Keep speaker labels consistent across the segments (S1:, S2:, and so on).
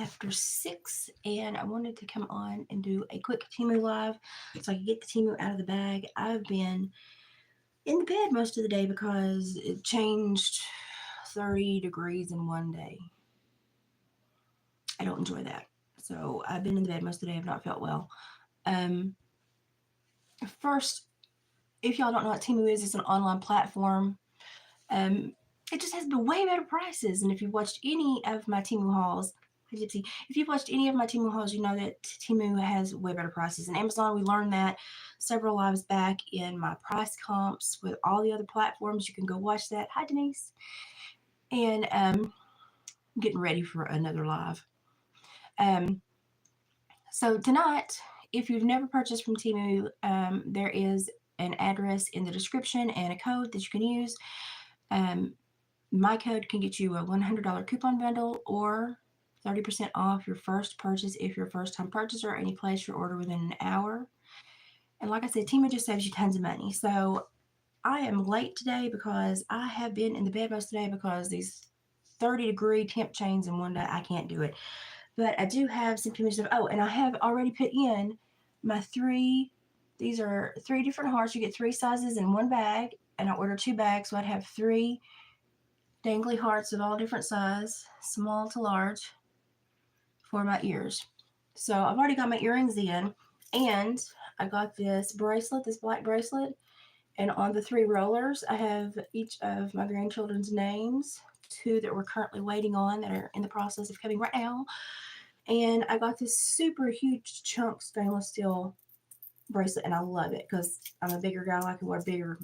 S1: after 6, and I wanted to come on and do a quick Temu live so I could get the Temu out of the bag. I've been in the bed most of the day because it changed 30 degrees in one day. I don't enjoy that. So I've been in the bed most of the day. I've not felt well. Um, First, if y'all don't know what Temu is, it's an online platform. Um, it just has way better prices. And if you've watched any of my Temu hauls, if you've watched any of my Temu hauls, you know that Temu has way better prices. And Amazon, we learned that several lives back in my price comps with all the other platforms. You can go watch that. Hi, Denise. And I'm getting ready for another live. So tonight, if you've never purchased from Temu, there is an address in the description and a code that you can use. My code can get you a $100 coupon bundle or 30% off your first purchase if you're a first-time purchaser and you place your order within an hour. And like I said, Temu just saves you tons of money. So I am late today because I have been in the bed most of the day because these 30-degree temp chains in one day, I can't do it. But I do have some Temu stuff. Oh, and I have already put in my these are 3 different hearts. You get 3 sizes in one bag, and I ordered 2 bags, so I'd have 3 dangly hearts of all different size, small to large, for my ears. So I've already got my earrings in, and I got this bracelet, this black bracelet, and on the 3 rollers, I have each of my grandchildren's names, 2 that we're currently waiting on that are in the process of coming right now. And I got this super huge chunk stainless steel bracelet, and I love it because I'm a bigger guy. I like to wear bigger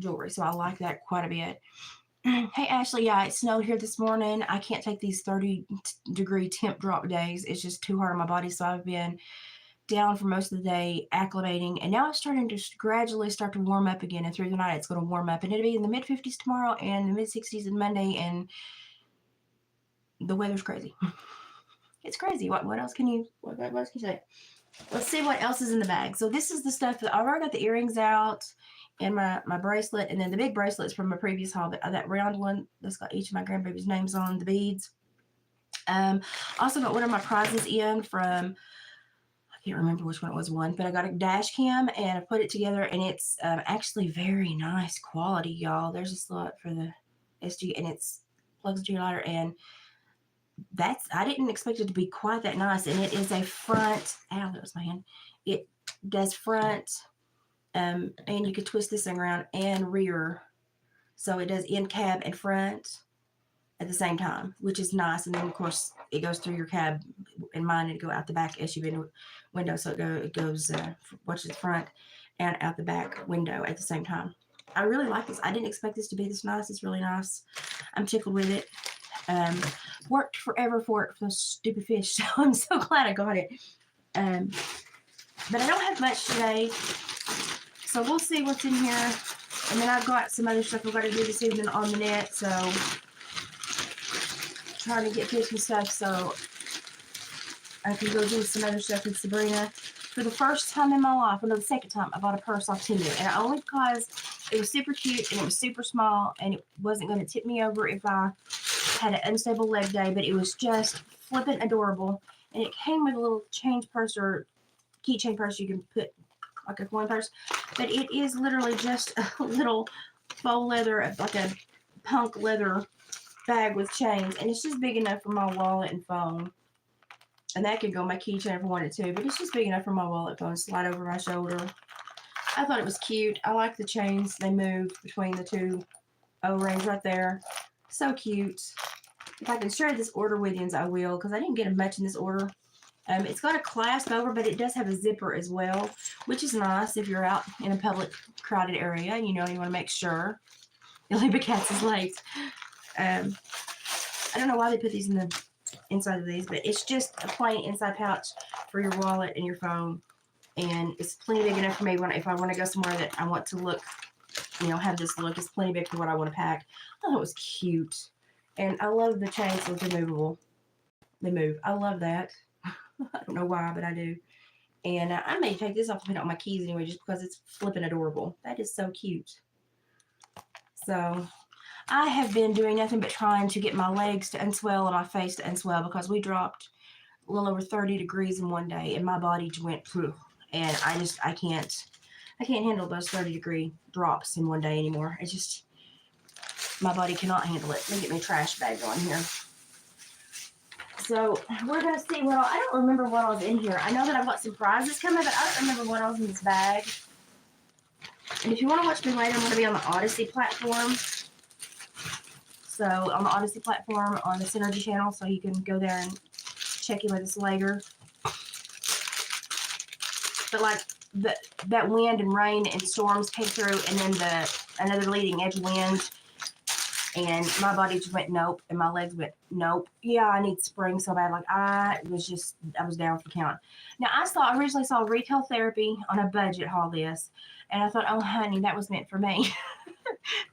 S1: jewelry, so I like that quite a bit. Hey, Ashley, yeah, it snowed here this morning. I can't take these 30-degree temp drop days. It's just too hard on my body, so I've been down for most of the day acclimating, and now it's starting to gradually start to warm up again, and through the night it's going to warm up, and it'll be in the mid-50s tomorrow and the mid-60s on Monday, and the weather's crazy. It's crazy. What else can you say? Let's see what else is in the bag. So this is the stuff that I've already got the earrings out and my bracelet, and then the big bracelets from my previous haul, that round one that's got each of my grandbabies' names on, the beads. Also got one of my prizes in from, I can't remember which one it was, but I got a dash cam and I put it together, and it's actually very nice quality, y'all. There's a slot for the SD, and it's plugs to your lighter, and I didn't expect it to be quite that nice. And it is a front, ow, that was my hand. It does front, and you could twist this thing around, and rear. So it does in cab and front at the same time, which is nice. And then of course it goes through your cab. In mine, it'd go out the back SUV window. So it goes, watch the front and out the back window at the same time. I really like this. I didn't expect this to be this nice. It's really nice. I'm tickled with it. Worked forever for it for those stupid fish, so I'm so glad I got it. But I don't have much today, so we'll see what's in here. And then I've got some other stuff I've got to do this evening on the net, so trying to get through some stuff so I can go do some other stuff with Sabrina. For the first time in my life, or no, the second time, I bought a purse off Temu, and only because it was super cute and it was super small, and it wasn't going to tip me over if I had an unstable leg day, but it was just flippin' adorable. And it came with a little change purse or keychain purse you can put, like a coin purse, but it is literally just a little faux leather, like a punk leather bag with chains, and it's just big enough for my wallet and phone. And that could go my keychain if I wanted to, but it's just big enough for my wallet, phone, slide over my shoulder. I thought it was cute. I like the chains. They move between the 2 O-rings right there. So cute. If I can share this order with you, I will, because I didn't get much in this order. It's got a clasp over, but it does have a zipper as well, which is nice if you're out in a public, crowded area and you want to make sure. Illy Cats is late. I don't know why they put these in the inside of these, but it's just a plain inside pouch for your wallet and your phone, and it's plenty big enough for me if I want to go somewhere that I want to look, have this look. It's plenty big for what I want to pack. I thought it was cute. And I love the chains that are movable. They move. I love that. I don't know why, but I do. And I may take this off and put it on my keys anyway, just because it's flipping adorable. That is so cute. So I have been doing nothing but trying to get my legs to unswell and my face to unswell, because we dropped a little over 30 degrees in one day, and my body just went phew, and I can't handle those 30-degree drops in one day anymore. It's just, my body cannot handle it. Let me get my trash bag on here. So we're gonna see what I don't remember what all's in here. I know that I've got some prizes coming, but I don't remember what all's in this bag. And if you want to watch me later, I'm gonna be on the Odyssey platform. So on the Odyssey platform on the Synergy channel, so you can go there and check in with us later. But like that wind and rain and storms came through, and then another leading edge wind, and my body just went nope, and my legs went nope. Yeah, I need spring so bad. Like I was down for the count. Now I originally saw retail therapy on a budget haul list, and I thought, oh honey, that was meant for me.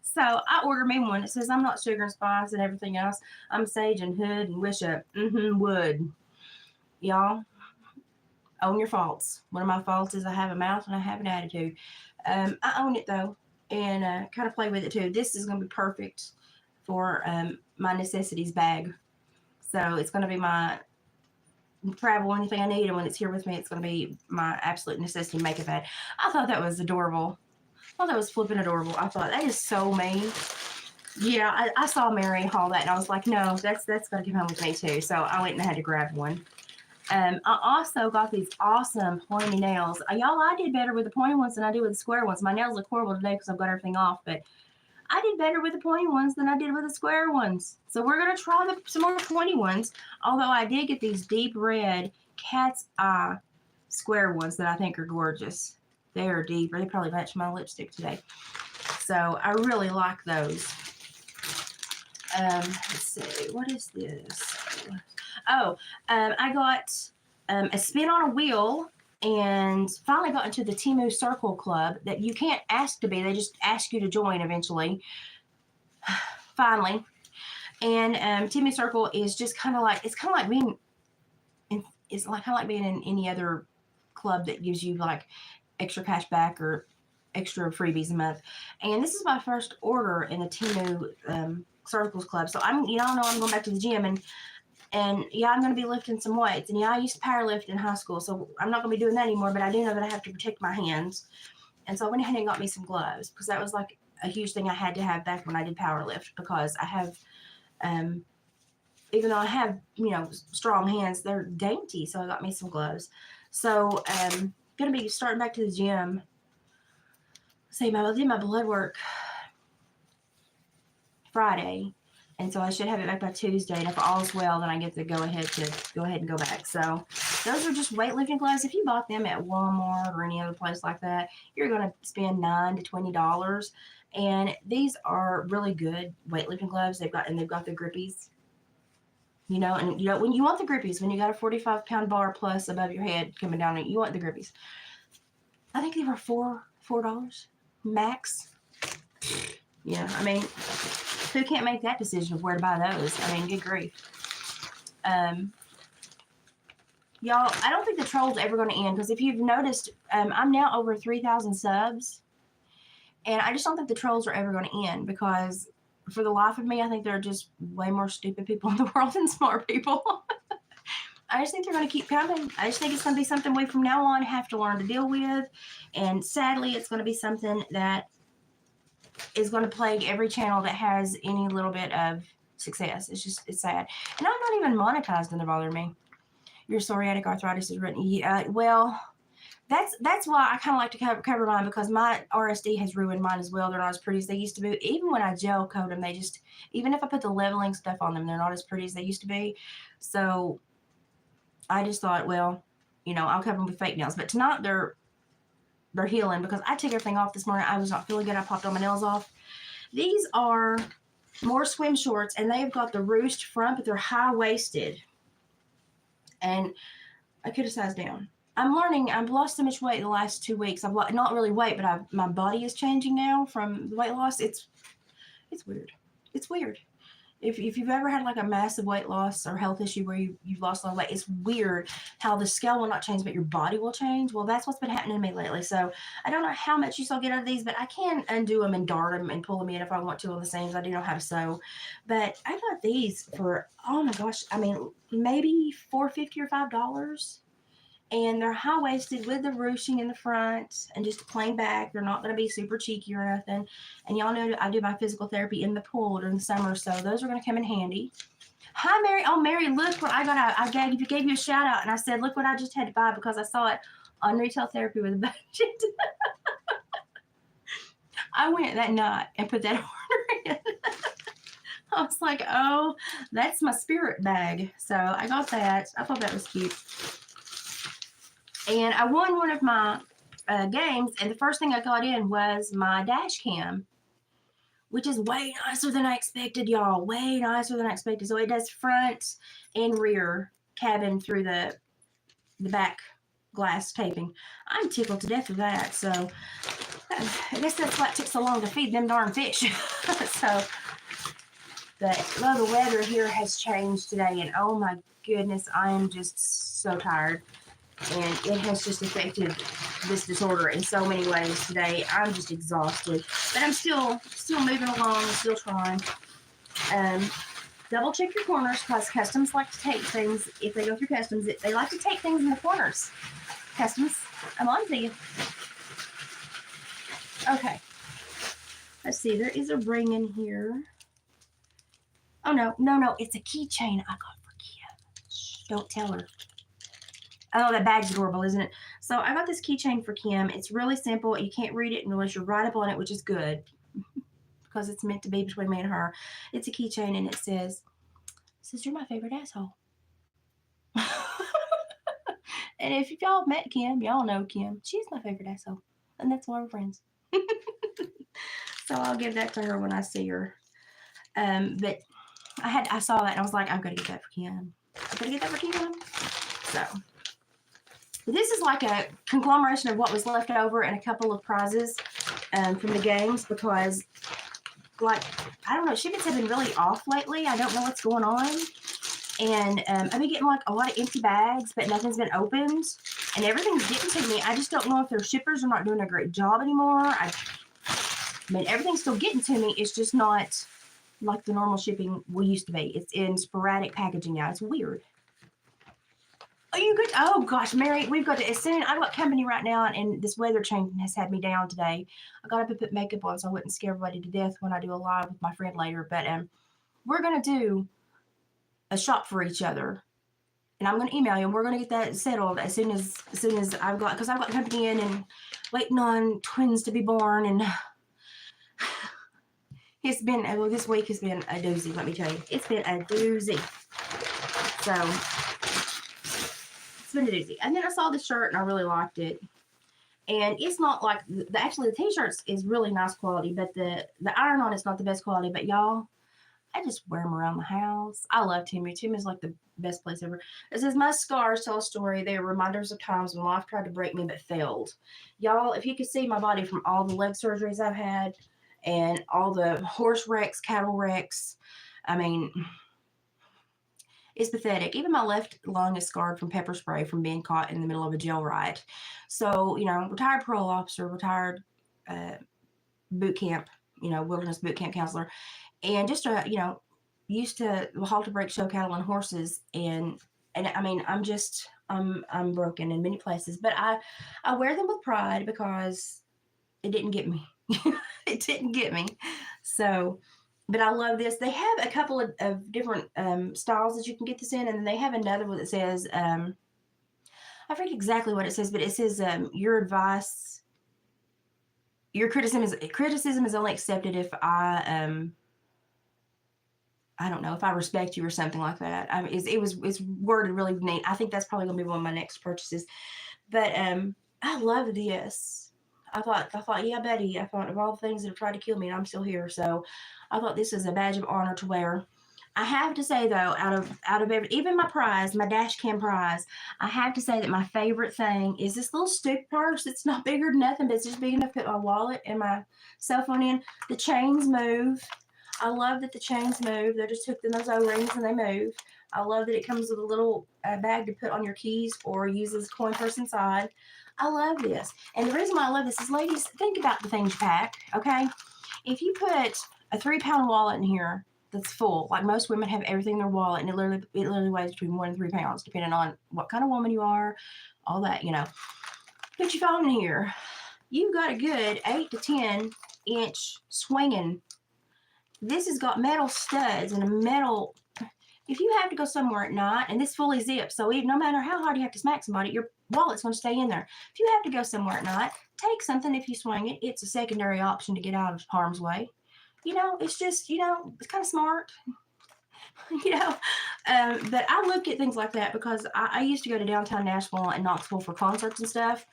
S1: So I ordered me one. It says I'm not sugar and spice and everything else. I'm sage and hood and wish up wood. Y'all, own your faults. One of my faults is I have a mouth and I have an attitude. I own it though, and kind of play with it too. This is going to be perfect for my necessities bag. So it's going to be my travel, anything I need, and when it's here with me, it's going to be my absolute necessity makeup bag. I thought that was adorable. I thought that was flipping adorable. I thought, that is so me. Yeah, I saw Mary haul that, and I was like, no, that's going to come home with me too. So I went and had to grab one. I also got these awesome pointy nails. Y'all, I did better with the pointy ones than I did with the square ones. My nails look horrible today because I've got everything off, but I did better with the pointy ones than I did with the square ones. So we're going to try some more pointy ones, although I did get these deep red cat's eye square ones that I think are gorgeous. They are deep. They probably match my lipstick today. So I really like those. Let's see. What is this? Oh, I got a spin on a wheel, and finally got into the Temu Circle Club that you can't ask to be. They just ask you to join eventually. Finally. And Temu Circle is just kind of like, it's kind of like being in any other club that gives you like extra cash back or extra freebies a month. And this is my first order in the Temu Circles Club. So y'all know I'm going back to the gym, and yeah, I'm going to be lifting some weights. And yeah, I used to power lift in high school, so I'm not going to be doing that anymore, but I do know that I have to protect my hands. And so I went ahead and got me some gloves, because that was like a huge thing I had to have back when I did power lift, because I have, even though I have, strong hands, they're dainty. So I got me some gloves. So going to be starting back to the gym. I did my blood work Friday, and so I should have it back by Tuesday. And if all's well, then I get to go ahead and go back. So those are just weightlifting gloves. If you bought them at Walmart or any other place like that, you're going to spend $9 to $20. And these are really good weightlifting gloves. They've got the grippies. And when you want the grippies, when you got a 45-pound bar plus above your head coming down, you want the grippies. I think they were $4 max. Yeah, I mean, who can't make that decision of where to buy those? I mean, good grief. Y'all, I don't think the troll's ever going to end, because if you've noticed, I'm now over 3,000 subs, and I just don't think the trolls are ever going to end, because for the life of me, I think there are just way more stupid people in the world than smart people. I just think they're going to keep coming. I just think it's going to be something we from now on have to learn to deal with, and sadly, it's going to be something that is going to plague every channel that has any little bit of success. It's sad. And I'm not even monetized, and they're bothering me. Your psoriatic arthritis is written. Yeah, well, that's why I kind of like to cover mine, because my RSD has ruined mine as well. They're not as pretty as they used to be. Even when I gel coat them, even if I put the leveling stuff on them, they're not as pretty as they used to be. So I just thought, well, I'll cover them with fake nails. But tonight they're healing, because I took everything off this morning. I was not feeling good. I popped all my nails off. These are more swim shorts, and they've got the roost front, but they're high-waisted. And I could have sized down. I'm learning. I've lost so much weight the last 2 weeks. I've not really weight, but my body is changing now from weight loss. It's weird. It's weird. if you've ever had like a massive weight loss or health issue where you've lost a lot of weight, it's weird how the scale will not change, but your body will change. Well, that's what's been happening to me lately. So I don't know how much use I'll get out of these, but I can undo them and dart them and pull them in if I want to on the seams. I do know how to sew. But I got these for, oh my gosh, I mean, maybe $4.50 or $5. And they're high-waisted with the ruching in the front and just a plain back. They're not going to be super cheeky or nothing. And y'all know I do my physical therapy in the pool during the summer, so those are going to come in handy. Hi, Mary. Oh, Mary, look what I got. I gave you a shout-out, and I said, look what I just had to buy because I saw it on Retail Therapy with a budget. I went that night and put that order in. I was like, oh, that's my spirit bag. So I got that. I thought that was cute. And I won one of my games, and the first thing I got in was my dash cam, which is way nicer than I expected, y'all. Way nicer than I expected. So it does front and rear cabin through the back glass taping. I'm tickled to death with that. So I guess that's why it took so long to feed them darn fish. So, but well, the weather here has changed today, and oh my goodness, I am just so tired. And it has just affected this disorder in so many ways today. I'm just exhausted. But I'm still moving along, I'm still trying. Double check your corners because customs like to take things, if they go through customs, they like to take things in the corners. Customs, I'm on to you. Okay. Let's see, there is a ring in here. Oh, no, it's a keychain I got for Kim. Shh, don't tell her. Oh, that bag's adorable, isn't it? So I got this keychain for Kim. It's really simple. You can't read it unless you're right up on it, which is good because it's meant to be between me and her. It's a keychain, and it says, you're my favorite asshole. And if y'all have met Kim, y'all know Kim. She's my favorite asshole, and that's why we're friends. So I'll give that to her when I see her. But I saw that, and I was like, I'm going to get that for Kim. So this is like a conglomeration of what was left over and a couple of prizes from the games because, like, I don't know, shipments have been really off lately. I don't know what's going on. And I've been getting, like, a lot of empty bags, but nothing's been opened. And everything's getting to me. I just don't know if their shippers are not doing a great job anymore. I mean, everything's still getting to me. It's just not like the normal shipping we used to be. It's in sporadic packaging now. It's weird. Are you good? Oh gosh, Mary, we've got to, as soon, I've got company right now, and this weather change has had me down today. I got up and put makeup on so I wouldn't scare everybody to death when I do a live with my friend later. But we're going to do a shop for each other, and I'm going to email you, and we're going to get that settled as soon as I've got, because I've got company in and waiting on twins to be born, and it's been, well, this week has been a doozy, let me tell you. It's been a doozy. So it's been a doozy. And then I saw the shirt, and I really liked it. And it's not like, actually the t-shirts is really nice quality, but the iron on it's not the best quality. But y'all, I just wear them around the house. I love Temu. Temu is like the best place ever. It says, my scars tell a story. They are reminders of times when life tried to break me but failed. Y'all, if you could see my body from all the leg surgeries I've had and all the horse wrecks, cattle wrecks, I mean, it's pathetic. Even my left lung is scarred from pepper spray from being caught in the middle of a jail riot. So, you know, retired parole officer, retired boot camp, you know, wilderness boot camp counselor, and just, you know, used to halter break show cattle and horses. And I mean, I'm broken in many places, but I wear them with pride because it didn't get me. It didn't get me. So, but I love this. They have a couple of different styles that you can get this in, and then they have another one that says, I forget exactly what it says, but it says, your advice, your criticism is only accepted if I don't know, if I respect you or something like that. I mean, it's worded really neat. I think that's probably gonna be one of my next purchases. But I love this. I thought, yeah, Betty. I thought of all the things that have tried to kill me, and I'm still here. So I thought this is a badge of honor to wear. I have to say though, out of every, even my prize, my dash cam prize, I have to say that my favorite thing is this little stoop purse. It's not bigger than nothing, but it's just big enough to put my wallet and my cell phone in. The chains move. I love that the chains move. They're just hooked in those O-rings and they move. I love that it comes with a little bag to put on your keys or use as a coin purse inside. I love this. And the reason why I love this is, ladies, think about the things you pack, okay? If you put a 3-pound wallet in here that's full, like most women have everything in their wallet, and it literally weighs between 1 and 3 pounds, depending on what kind of woman you are, all that, you know. Put your phone in here. You've got a good 8 to 10 inch swinging. This has got metal studs and a metal. If you have to go somewhere at night, and this fully zips, so no matter how hard you have to smack somebody, your wallet's going to stay in there. If you have to go somewhere at night, take something. If you swing it, it's a secondary option to get out of harm's way. You know, it's just, you know, it's kind of smart. You know, but I look at things like that because I used to go to downtown Nashville and Knoxville for concerts and stuff.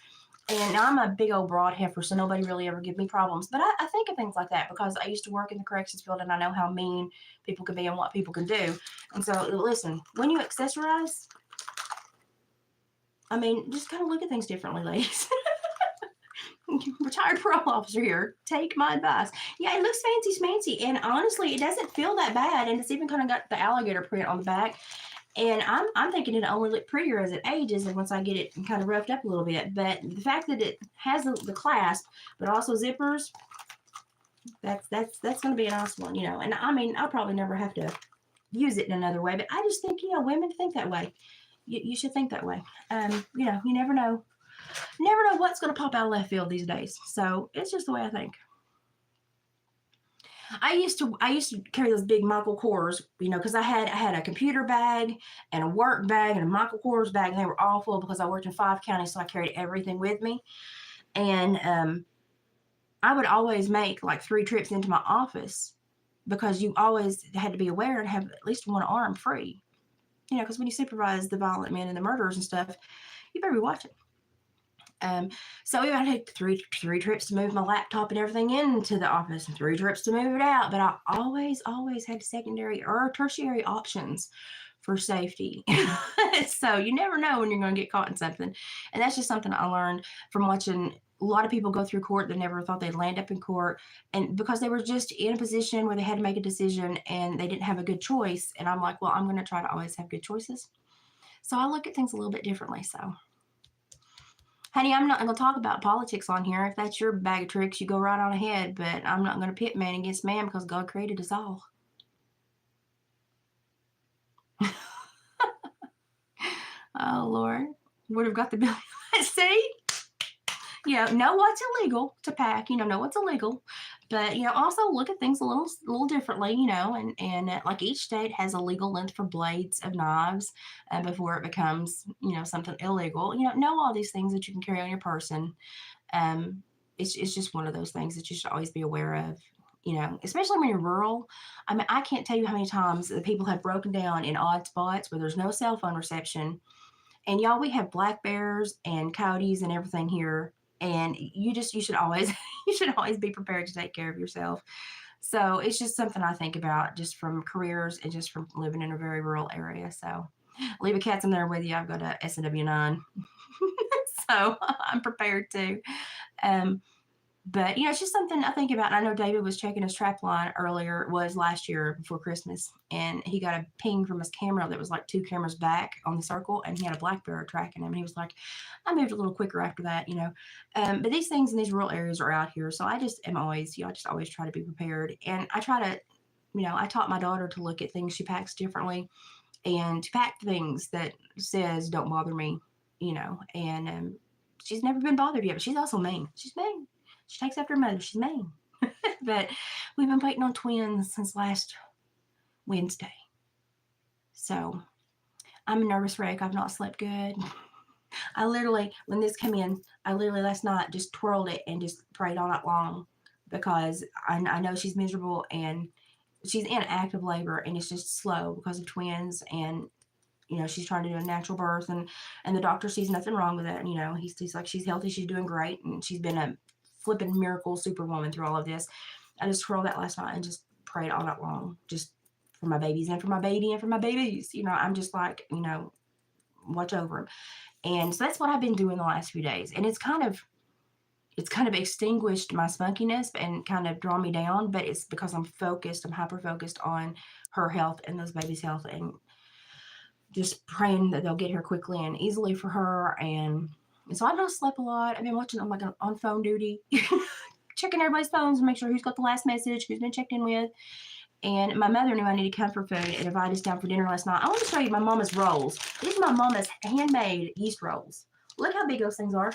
S1: And now I'm a big old broad heifer, so nobody really ever give me problems. But I think of things like that because I used to work in the corrections field, and I know how mean people can be and what people can do. And so, listen, when you accessorize, I mean, just kind of look at things differently, ladies. Retired parole officer here. Take my advice. Yeah, it looks fancy, and honestly, it doesn't feel that bad, and it's even kind of got the alligator print on the back. And I'm thinking it'll only look prettier as it ages and once I get it kind of roughed up a little bit. But the fact that it has the clasp, but also zippers, that's going to be a nice one, you know. And I mean, I'll probably never have to use it in another way, but I just think, you know, women think that way. You should think that way. You know, you never know what's going to pop out of left field these days. So it's just the way I think. I used to carry those big Michael Kors, you know, because I had a computer bag and a work bag and a Michael Kors bag, and they were all full because I worked in 5 counties, so I carried everything with me. And I would always make like 3 trips into my office because you always had to be aware and have at least one arm free, you know, because when you supervise the violent men and the murderers and stuff, you better be watching. So I had 3 trips to move my laptop and everything into the office and 3 trips to move it out. But I always had secondary or tertiary options for safety. So you never know when you're going to get caught in something. And that's just something I learned from watching a lot of people go through court that never thought they'd land up in court. And because they were just in a position where they had to make a decision and they didn't have a good choice. And I'm like, well, I'm going to try to always have good choices. So I look at things a little bit differently. So honey, I'm not going to talk about politics on here. If that's your bag of tricks, you go right on ahead. But I'm not going to pit man against man because God created us all. Oh, Lord. Would have got the bill. See? You know what's illegal to pack. You know what's illegal. But, you know, also look at things a little differently, you know, and like each state has a legal length for blades of knives before it becomes, you know, something illegal. You know all these things that you can carry on your person. It's just one of those things that you should always be aware of, you know, especially when you're rural. I mean, I can't tell you how many times the people have broken down in odd spots where there's no cell phone reception. And y'all, we have black bears and coyotes and everything here. And you should always be prepared to take care of yourself. So it's just something I think about just from careers and just from living in a very rural area. So leave a cats in there with you. I've got a SW9. So I'm prepared to. But, you know, it's just something I think about. I know David was checking his trap line earlier. It was last year before Christmas. And he got a ping from his camera that was like 2 cameras back on the circle. And he had a black bear tracking him. And he was like, I moved a little quicker after that, you know. But these things in these rural areas are out here. So I just am always, I just always try to be prepared. And I try to, you know, I taught my daughter to look at things she packs differently and to pack things that says, don't bother me, you know. And she's never been bothered yet. But she's also mean. She's mean. She takes after her mother. She's mean. But we've been waiting on twins since last Wednesday. So I'm a nervous wreck. I've not slept good. I literally, when this came in, last night just twirled it and just prayed all night long because I know she's miserable and she's in active labor and it's just slow because of twins. And, you know, she's trying to do a natural birth and the doctor sees nothing wrong with it. And, you know, he's like, she's healthy. She's doing great. And she's been a flipping miracle superwoman through all of this. I just twirled that last night and just prayed all night long, just for my babies and for my baby and for my babies. You know, I'm just like, you know, watch over them. And so that's what I've been doing the last few days. And it's kind of, it's kind of extinguished my spunkiness and kind of drawn me down, but it's because I'm hyper focused on her health and those babies' health, and just praying that they'll get here quickly and easily for her. And so I've not slept a lot. I've been watching, I'm like on phone duty, checking everybody's phones and make sure who's got the last message, who's been checked in with. And my mother knew I needed comfort food and invited us down for dinner last night. I want to show you my mama's rolls. These are my mama's handmade yeast rolls. Look how big those things are.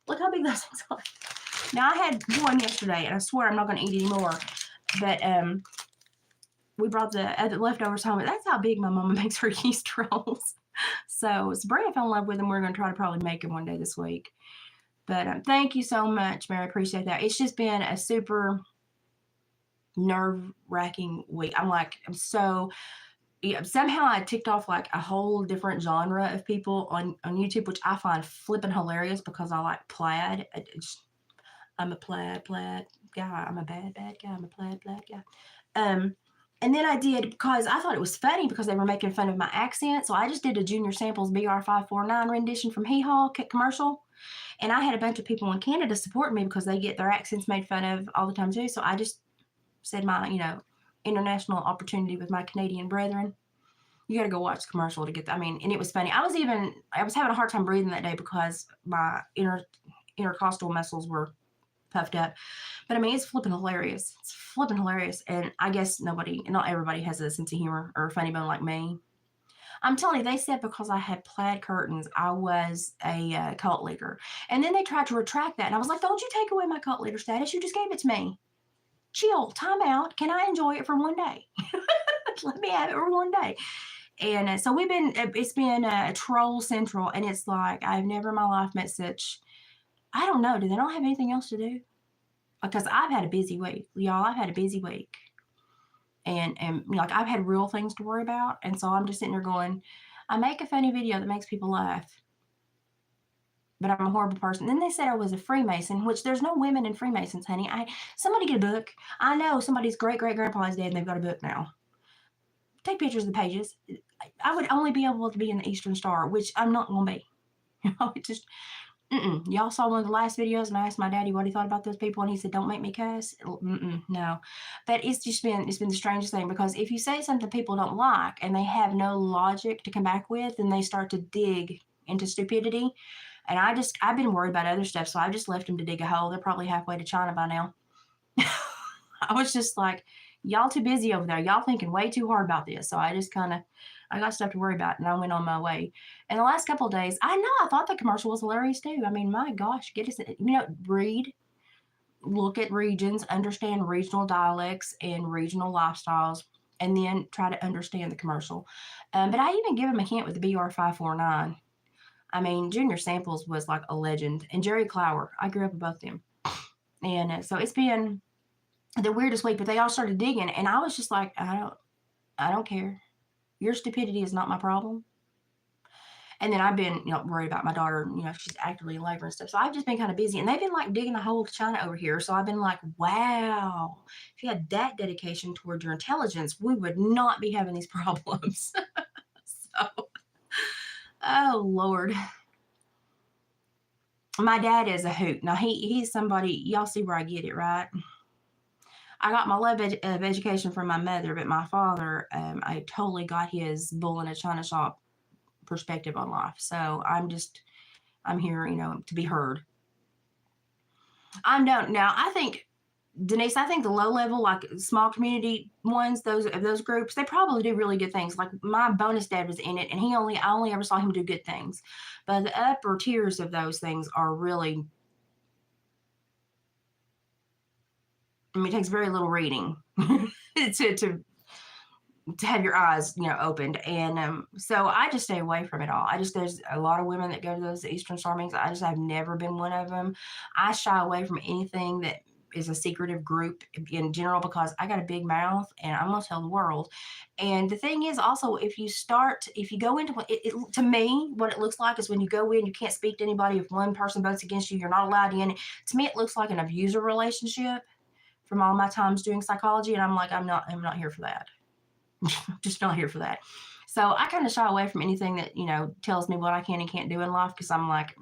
S1: Look how big those things are. Now, I had one yesterday, and I swear I'm not going to eat anymore. But we brought the leftovers home. That's how big my mama makes her yeast rolls. So Sabrina fell in love with them. We're going to try to probably make them one day this week. But thank you so much, Mary. I appreciate that. It's just been a super nerve-wracking week. I'm so... Yeah, somehow I ticked off like a whole different genre of people on YouTube, which I find flipping hilarious because I like plaid. I'm a plaid guy. I'm a bad guy. I'm a plaid guy. And then I did, because I thought it was funny because they were making fun of my accent. So I just did a Junior Samples BR549 rendition from Hee Haw commercial. And I had a bunch of people in Canada support me because they get their accents made fun of all the time too. So I just said my, international opportunity with my Canadian brethren. You got to go watch the commercial to get that. And it was funny. I was having a hard time breathing that day because my intercostal muscles were puffed up. But it's flipping hilarious. It's flipping hilarious. And I guess not everybody has a sense of humor or a funny bone like me. I'm telling you, they said because I had plaid curtains, I was a cult leader. And then they tried to retract that. And I was like, don't you take away my cult leader status. You just gave it to me. Chill, time out. Can I enjoy it for one day? Let me have it for one day. And so it's been a troll central, and it's like, I've never in my life met such, I don't know, do they not have anything else to do? Because I've had a busy week, y'all. I've had a busy week, and like I've had real things to worry about, and so I'm just sitting there going, I make a funny video that makes people laugh, but I'm a horrible person. Then they said I was a Freemason, which there's no women in Freemasons, honey. Somebody get a book. I know somebody's great grandpa is dead, and they've got a book now. Take pictures of the pages. I would only be able to be in the Eastern Star, which I'm not going to be. Y'all saw one of the last videos, and I asked my daddy what he thought about those people, and he said, don't make me cuss. No. But it's been the strangest thing, because if you say something people don't like and they have no logic to come back with, then they start to dig into stupidity. And I've been worried about other stuff, so I just left them to dig a hole. They're probably halfway to China by now. I was just like, y'all too busy over there. Y'all thinking way too hard about this. So I just I got stuff to worry about, and I went on my way. And the last couple of days, I thought the commercial was hilarious too. My gosh, read, look at regions, understand regional dialects and regional lifestyles, and then try to understand the commercial. But I even give them a hint with the BR549. Junior Samples was like a legend, and Jerry Clower. I grew up with both of them. And so it's been the weirdest week, but they all started digging, and I was just like, I don't care. Your stupidity is not my problem. And then I've been, worried about my daughter, she's actively in labor and stuff. So I've just been kind of busy, and they've been like digging a hole to China over here. So I've been like, wow, if you had that dedication toward your intelligence, we would not be having these problems. So, oh Lord. My dad is a hoot. Now he's somebody, y'all see where I get it, right? I got my love of education from my mother, but my father, I totally got his bull in a china shop perspective on life. So I'm here, to be heard. Now, I think, Denise, the low level, like small community ones, those groups, they probably do really good things. Like my bonus dad was in it, and I only ever saw him do good things. But the upper tiers of those things are really, it takes very little reading to have your eyes, opened. And so I just stay away from it all. There's a lot of women that go to those Eastern Star meetings. I've never been one of them. I shy away from anything that is a secretive group in general, because I got a big mouth and I'm going to tell the world. And the thing is also, if you go into it, to me, what it looks like is when you go in, you can't speak to anybody. If one person votes against you, you're not allowed in. To me, it looks like an abuser relationship from all my times doing psychology. And I'm like, I'm not here for that. Just not here for that. So I kind of shy away from anything that, tells me what I can and can't do in life, because I'm like,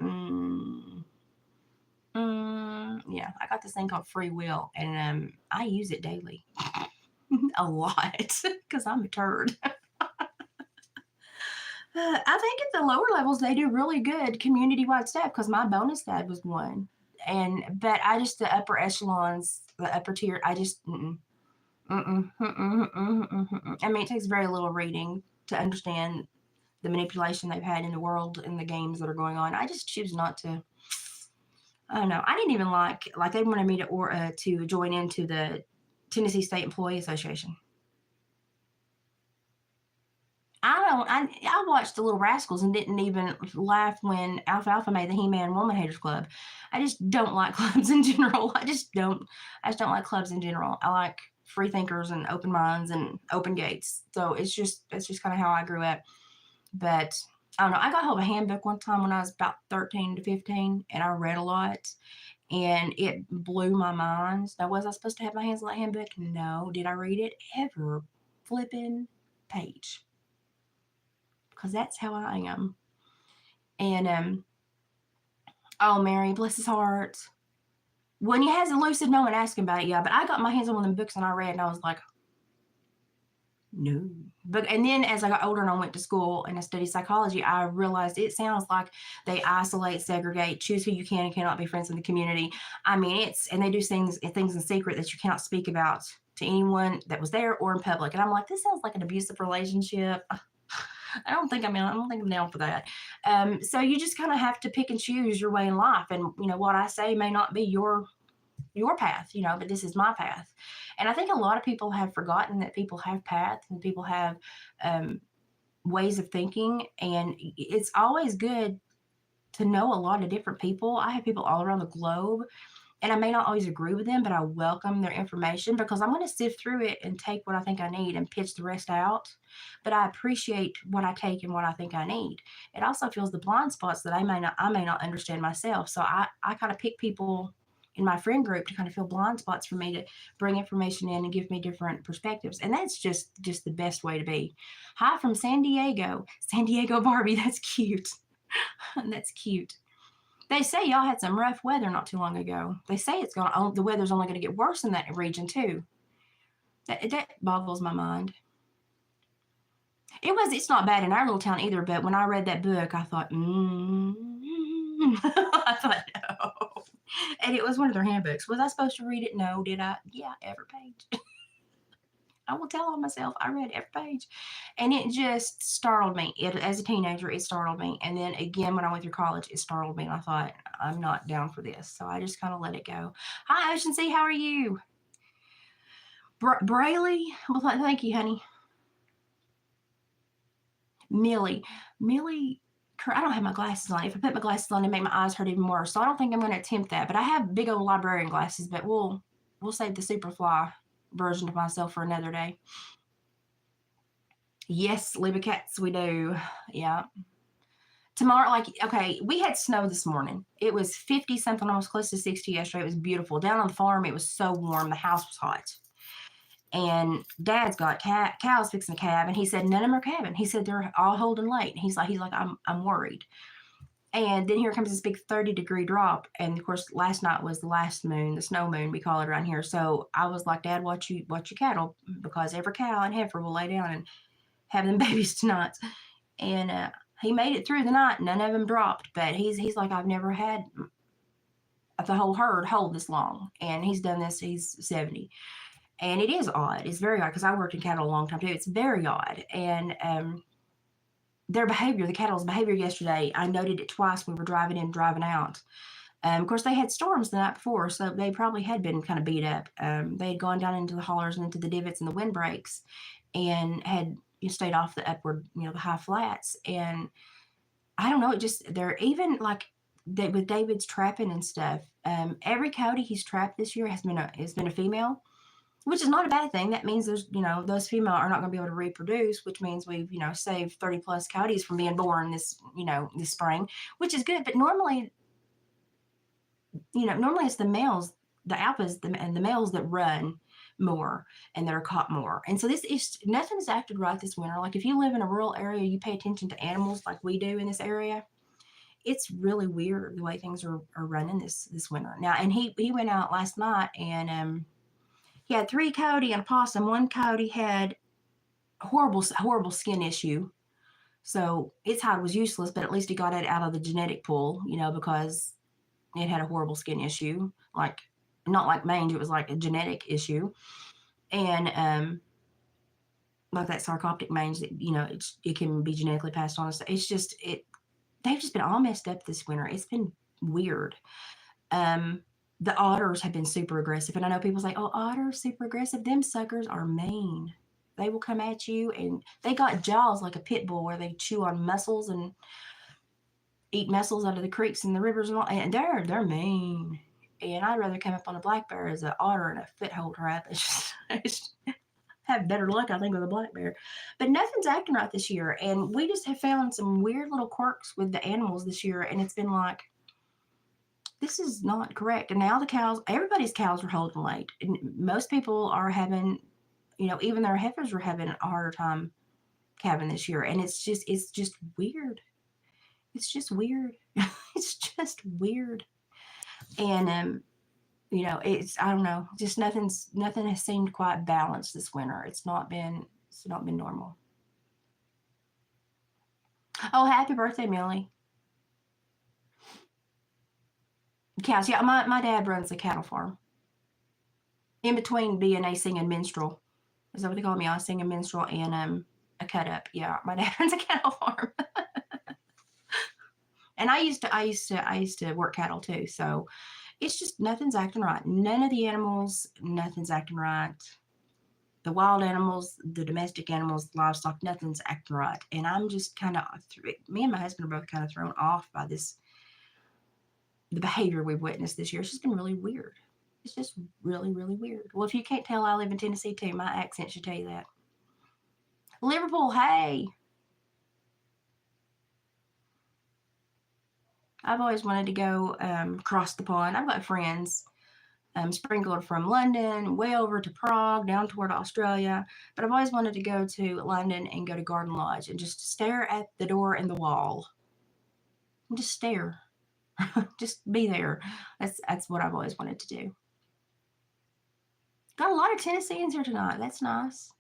S1: Yeah, I got this thing called free will, and I use it daily. A lot because I'm a turd. I think at the lower levels they do really good community-wide stuff because my bonus dad was one, and but I just the upper echelons, the upper tier, I just mm-mm, mm-mm, mm-mm, mm-mm. I mean, it takes very little reading to understand the manipulation they've had in the world and the games that are going on. I just choose not to. I don't know. I didn't even like they wanted me to join into the Tennessee State Employee Association. I watched the Little Rascals and didn't even laugh when Alfalfa made the He-Man Woman Haters Club. I just don't like clubs in general. I just don't like clubs in general. I like free thinkers and open minds and open gates. So it's just kind of how I grew up. But I don't know. I got hold of a handbook one time when I was about 13 to 15 and I read a lot and it blew my mind. Now, was I supposed to have my hands on that handbook? No. Did I read it? Ever flipping page. Because that's how I am. And oh, Mary, bless his heart. When he has a lucid moment asking about it, yeah. But I got my hands on one of them books and I read, and I was like, no. But and then as I got older and I went to school and I studied psychology, I realized it sounds like they isolate, segregate, choose who you can and cannot be friends in the community. I mean, and they do things in secret that you cannot speak about to anyone that was there or in public. And I'm like, this sounds like an abusive relationship. I don't think I'm down for that. So you just kind of have to pick and choose your way in life. And what I say may not be your path, but this is my path. And I think a lot of people have forgotten that people have paths and people have ways of thinking. And it's always good to know a lot of different people. I have people all around the globe and I may not always agree with them, but I welcome their information because I'm going to sift through it and take what I think I need and pitch the rest out. But I appreciate what I take and what I think I need. It also fills the blind spots that I may not understand myself. So I kind of pick people in my friend group to kind of fill blind spots for me to bring information in and give me different perspectives. And that's just the best way to be. Hi from San Diego Barbie. That's cute. That's cute. They say y'all had some rough weather not too long ago. They say the weather's only going to get worse in that region too. That boggles my mind. It's not bad in our little town either, but when I read that book, I thought, I thought, no. And it was one of their handbooks. Was I supposed to read it? No. Did I? Yeah, every page. I will tell on myself. I read every page. And it just startled me. As a teenager, it startled me. And then again, when I went through college, it startled me. And I thought, I'm not down for this. So I just kind of let it go. Hi, Ocean C. How are you? Brayley? Well, thank you, honey. Millie. Millie. I don't have my glasses on. If I put my glasses on, it make my eyes hurt even worse. So I don't think I'm going to attempt that. But I have big old librarian glasses. But we'll save the Superfly version of myself for another day. Yes, Libby Cats, we do. Yeah. Tomorrow, okay, we had snow this morning. It was 50 something, almost close to 60 yesterday. It was beautiful. Down on the farm, it was so warm. The house was hot. And Dad's got cows fixing a calve, and he said none of them are calving. He said they're all holding late. And he's like, I'm worried. And then here comes this big 30-degree drop. And of course, last night was the last moon, the snow moon, we call it around here. So I was like, Dad, watch your cattle, because every cow and heifer will lay down and have them babies tonight. And he made it through the night. None of them dropped. But he's like, I've never had the whole herd hold this long. And he's done this. He's 70. And it is odd. It's very odd because I worked in cattle a long time too. It's very odd. And their behavior, the cattle's behavior yesterday, I noted it twice when we were driving in, driving out. Of course, they had storms the night before, so they probably had been kind of beat up. They had gone down into the hollers and into the divots and the windbreaks and had stayed off the upward, the high flats. And I don't know, they're even like with David's trapping and stuff. Every coyote he's trapped this year has been a female, which is not a bad thing. That means there's, those female are not going to be able to reproduce, which means we've, saved 30 plus coyotes from being born this spring, which is good. But normally it's the males, the alphas, and the males that run more and that are caught more. And so nothing's acted right this winter. Like if you live in a rural area, you pay attention to animals like we do in this area. it's really weird the way things are running this winter now. And he went out last night, and he had 3 coyote and a possum. One coyote had horrible skin issue, so its hide was useless, but at least he got it out of the genetic pool, because it had a horrible skin issue, like not like mange, it was like a genetic issue. And like that sarcoptic mange that it can be genetically passed on. It's just they've just been all messed up this winter. It's been weird. Um, the otters have been super aggressive, and I know people say, "Oh, otters super aggressive." Them suckers are mean. They will come at you, and they got jaws like a pit bull, where they chew on mussels and eat mussels out of the creeks and the rivers and all. And they're mean. And I'd rather come up on a black bear as an otter and a foothold rat. It's have better luck, I think, with a black bear. But nothing's acting right this year, and we just have found some weird little quirks with the animals this year, and it's been like, this is not correct. And now the cows, everybody's cows are holding late. And most people are having, even their heifers are having a harder time calving this year, and it's just weird. It's just weird. It's just weird. And I don't know, just nothing has seemed quite balanced this winter. It's not been normal. Oh, happy birthday, Millie. Cows. Yeah, my dad runs a cattle farm. In between being a singing minstrel. Is that what they call me? I sing a minstrel and a cut up. Yeah, my dad runs a cattle farm. And I used to work cattle too. So it's just nothing's acting right. None of the animals, nothing's acting right. The wild animals, the domestic animals, livestock, nothing's acting right. And I'm just kind of, me and my husband are both kind of thrown off by the behavior we've witnessed this year. It's just been really weird. It's just really, really weird. Well, if you can't tell, I live in Tennessee too. My accent should tell you that. Liverpool, hey. I've always wanted to go across the pond. I've got friends sprinkled from London way over to Prague, down toward Australia. But I've always wanted to go to London and go to Garden Lodge and just stare at the door and the wall. And just stare. Just be there. That's what I've always wanted to do. Got a lot of Tennesseans here tonight. That's nice.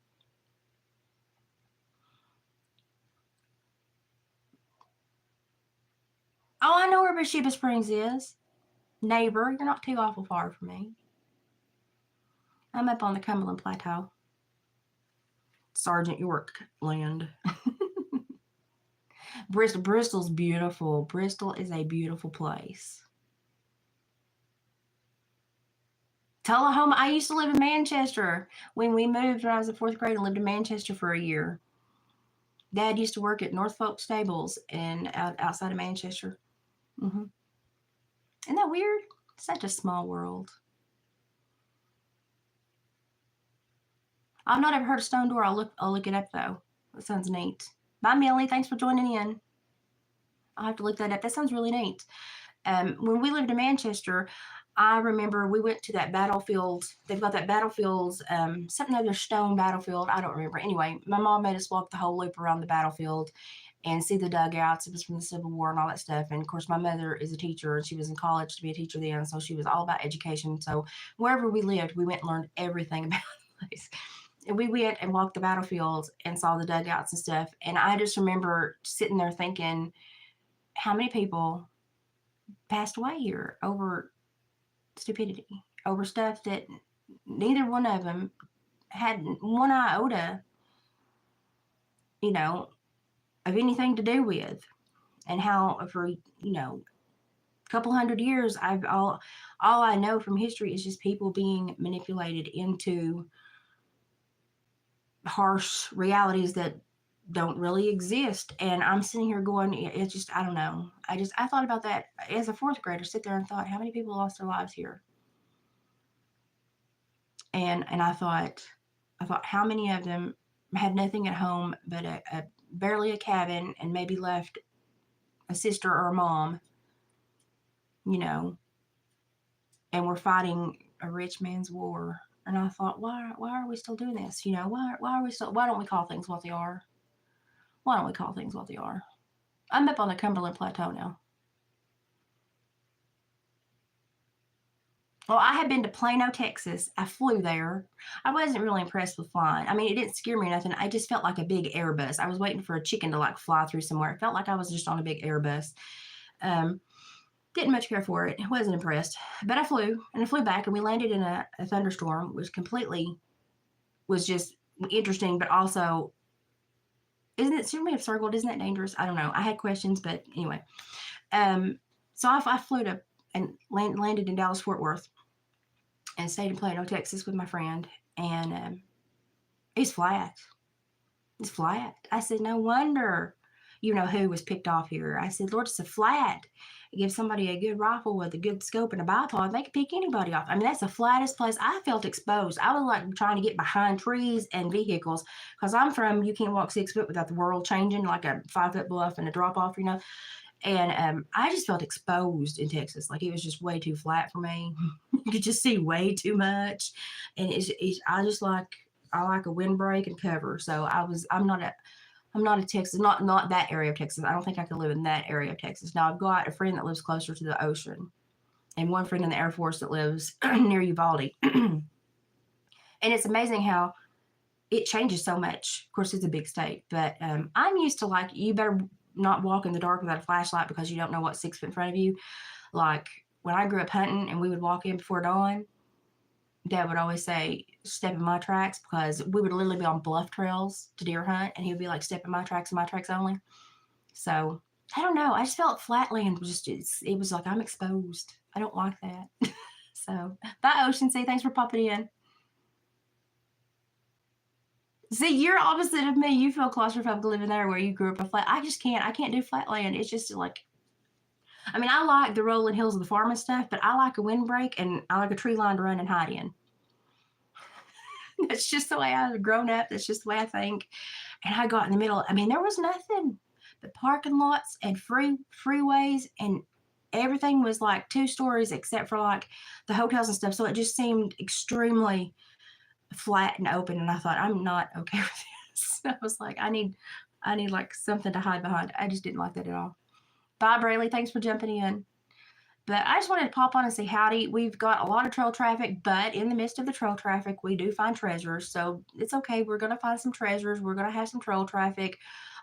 S1: Oh, I know where Bathsheba Springs is. Neighbor, you're not too awful far from me. I'm up on the Cumberland Plateau. Sergeant York land. Bristol's beautiful. Bristol is a beautiful place. Tullahoma. I used to live in Manchester. When we moved when I was in 4th grade and lived in Manchester for a year. Dad used to work at Norfolk Stables and outside of Manchester. Mm-hmm. Isn't that weird? Such a small world. I've not ever heard of Stone Door. I'll look it up though. That sounds neat. Bye, Millie. Thanks for joining in. I'll have to look that up. That sounds really neat. When we lived in Manchester, I remember we went to that battlefield. They've got that battlefield, something other stone battlefield. I don't remember. Anyway, my mom made us walk the whole loop around the battlefield and see the dugouts. It was from the Civil War and all that stuff. And of course, my mother is a teacher, and she was in college to be a teacher then. So she was all about education. So wherever we lived, we went and learned everything about the place. And we went and walked the battlefield and saw the dugouts and stuff. And I just remember sitting there thinking, how many people passed away here over stupidity, over stuff that neither one of them had one iota, of anything to do with. And how for, a couple hundred years, all I know from history is just people being manipulated into harsh realities that don't really exist. And I'm sitting here going, it's just, I don't know. I thought about that as a 4th grader, sit there and thought, how many people lost their lives here? And I thought, how many of them had nothing at home but barely a cabin, and maybe left a sister or a mom, and we're fighting a rich man's war. And I thought, why are we still doing this? Why don't we call things what they are? Why don't we call things what they are? I'm up on the Cumberland Plateau now. Well, I had been to Plano, Texas. I flew there. I wasn't really impressed with flying. I mean, it didn't scare me or nothing. I just felt like a big Airbus. I was waiting for a chicken to like fly through somewhere. It felt like I was just on a big Airbus. Um, didn't much care for it. Wasn't impressed. But I flew and I flew back and we landed in a thunderstorm, which completely was just interesting, but also, isn't it, shouldn't we have circled? Isn't that dangerous? I don't know. I had questions, but anyway. So I flew to and landed in Dallas Fort Worth and stayed in Plano, Texas with my friend. And it's flat. It's flat. I said, no wonder you know who was picked off here. I said, Lord, it's a flat. Give somebody a good rifle with a good scope and a bipod, they can pick anybody off. I mean, that's the flattest place. I felt exposed. I was like trying to get behind trees and vehicles because I'm from, you can't walk 6 foot without the world changing, like a 5-foot bluff and a drop off, you know. And I just felt exposed in Texas. Like it was just way too flat for me. You could just see way too much. And I just like, I like a windbreak and cover. So I'm not a Texas, not that area of Texas. I don't think I could live in that area of Texas. Now I've got a friend that lives closer to the ocean and one friend in the Air Force that lives near Uvalde. And it's amazing how it changes so much. Of course, it's a big state, but I'm used to like, you better not walk in the dark without a flashlight because you don't know what's 6 feet in front of you. Like when I grew up hunting and we would walk in before dawn, Dad would always say, step in my tracks, because we would literally be on bluff trails to deer hunt, and he would be like, step in my tracks and my tracks only. So I don't know. I just felt flatland it was like I'm exposed. I don't like that. So bye, Ocean Sea. Thanks for popping in. See, you're opposite of me. You feel claustrophobic living there where you grew up a flat. I just can't. I can't do flatland. It's just like, I mean, I like the rolling hills of the farm and stuff, but I like a windbreak and I like a tree line to run and hide in. That's just the way I've grown up. That's just the way I think. And I got in the middle. I mean, there was nothing but parking lots and freeways, and everything was like 2 stories except for like the hotels and stuff. So it just seemed extremely flat and open. And I thought, I'm not okay with this. I was like, I need like something to hide behind. I just didn't like that at all. Bye, Brayley. Thanks for jumping in. But I just wanted to pop on and say howdy. We've got a lot of trail traffic, but in the midst of the trail traffic, we do find treasures. So it's okay. We're going to find some treasures. We're going to have some trail traffic.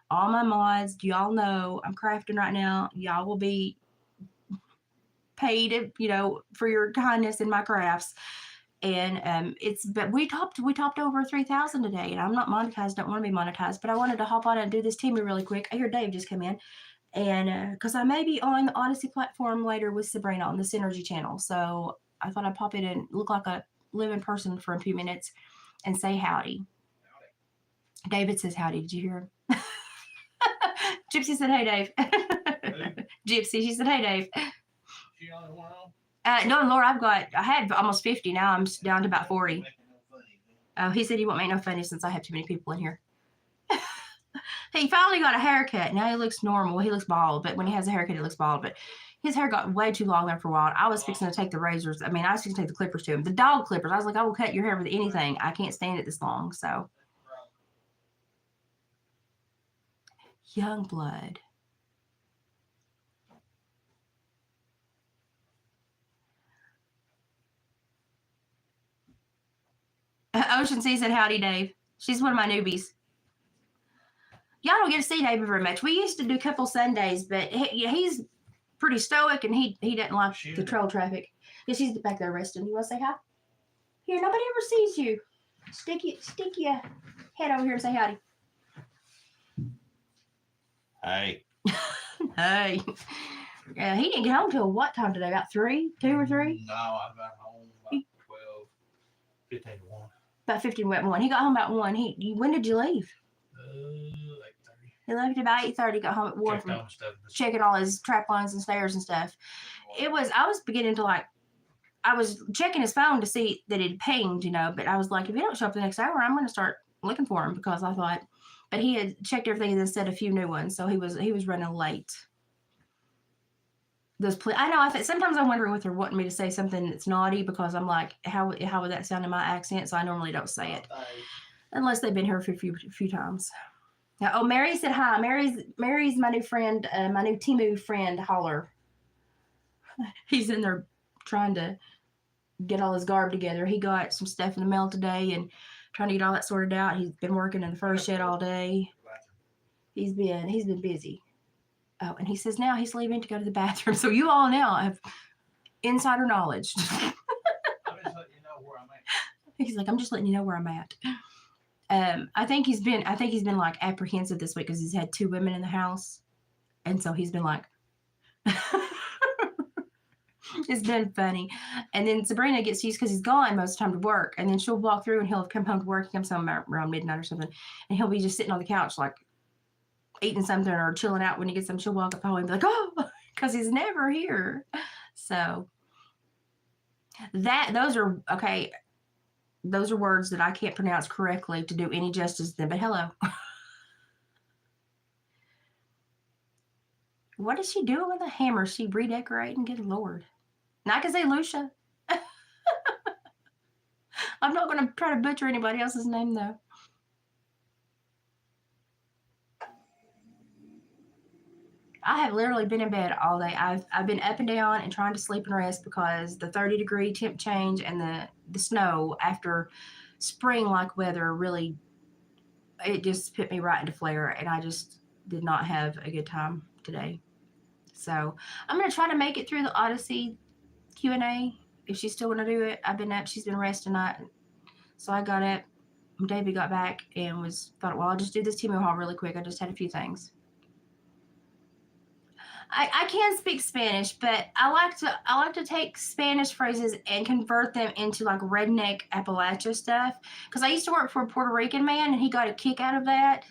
S1: All my mods, y'all know I'm crafting right now. Y'all will be paid, you know, for your kindness in my crafts. And but we topped over 3,000 today, and I'm not monetized. Don't want to be monetized, but I wanted to hop on and do this Temu really quick. I hear Dave just come in. And because I may be on the Odyssey platform later with Sabrina on the Synergy channel. So I thought I'd pop in and look like a living person for a few minutes and say howdy. David says howdy. Did you hear him? Gypsy said, hey, Dave. Gypsy, she said, hey, Dave. She on the one? No, Lord, I had almost 50. Now I'm down to about 40. Oh, he said he won't make no funny since I have too many people in here. He finally got a haircut. Now he looks normal. He looks bald, but when he has a haircut, he looks bald. But his hair got way too long there for a while. I was fixing to take the razors. I mean, I was fixing to take the clippers to him. The dog clippers. I was like, I will cut your hair with anything. I can't stand it this long. So, young blood. Ocean Sea said, howdy, Dave. She's one of my newbies. Y'all don't get to see David very much. We used to do a couple Sundays, but he's pretty stoic, and he doesn't like the trail traffic. Yeah, she's back there resting. You want to say hi? Here, nobody ever sees you. Stick your head over here and say howdy.
S2: Hey.
S1: Hey. He didn't get home till what time today? About 3? 2 or 3?
S2: No, I got home about 12, 15 to 1.
S1: About 15 to 1. He got home about 1. When did you leave?
S2: 8:30.
S1: He left about 8:30, got home at 1 from checking all his trap lines and snares and stuff. I was beginning to like, I was checking his phone to see that it pinged, you know, but I was like, if he don't show up the next hour, I'm going to start looking for him, because I thought, but he had checked everything and then said a few new ones, so he was running late. I know, sometimes I'm wondering if they're wanting me to say something that's naughty, because I'm like, how would that sound in my accent? So I normally don't say it unless they've been here for a few times. Now, oh, Mary said hi. Mary's my new friend, my new Temu friend, Holler. He's in there trying to get all his garb together. He got some stuff in the mail today and trying to get all that sorted out. He's been working in the fur shed all day. He's been busy. Oh, and he says now he's leaving to go to the bathroom. So you all now have insider knowledge.
S2: I'm just letting you know where I'm at.
S1: He's like, I'm just letting you know where I'm at. I think he's been like apprehensive this week because he's had 2 women in the house, and so he's been like, it's been funny. And then Sabrina gets used because he's gone most of the time to work, and then she'll walk through and he'll have come home to work. He comes home around midnight or something, and he'll be just sitting on the couch like eating something or chilling out. When he gets some, she'll walk up the hallway and be like, oh, because he's never here. So those are okay. Those are words that I can't pronounce correctly to do any justice to them. But hello. What is she doing with a hammer? Is she redecorating? Good Lord. Not to say Lucia. I'm not going to try to butcher anybody else's name, though. I have literally been in bed all day. I've been up and down and trying to sleep and rest because the 30-degree temp change and the snow after spring like weather really, it just put me right into flare, and I just did not have a good time today. So I'm gonna try to make it through the Odyssey Q&A if she's still gonna do it. I've been up, she's been resting tonight, so I got up. David got back and thought, well, I'll just do this Temu haul really quick. I just had a few things. I can speak Spanish, but I like to take Spanish phrases and convert them into like redneck Appalachia stuff. Because I used to work for a Puerto Rican man, and he got a kick out of that.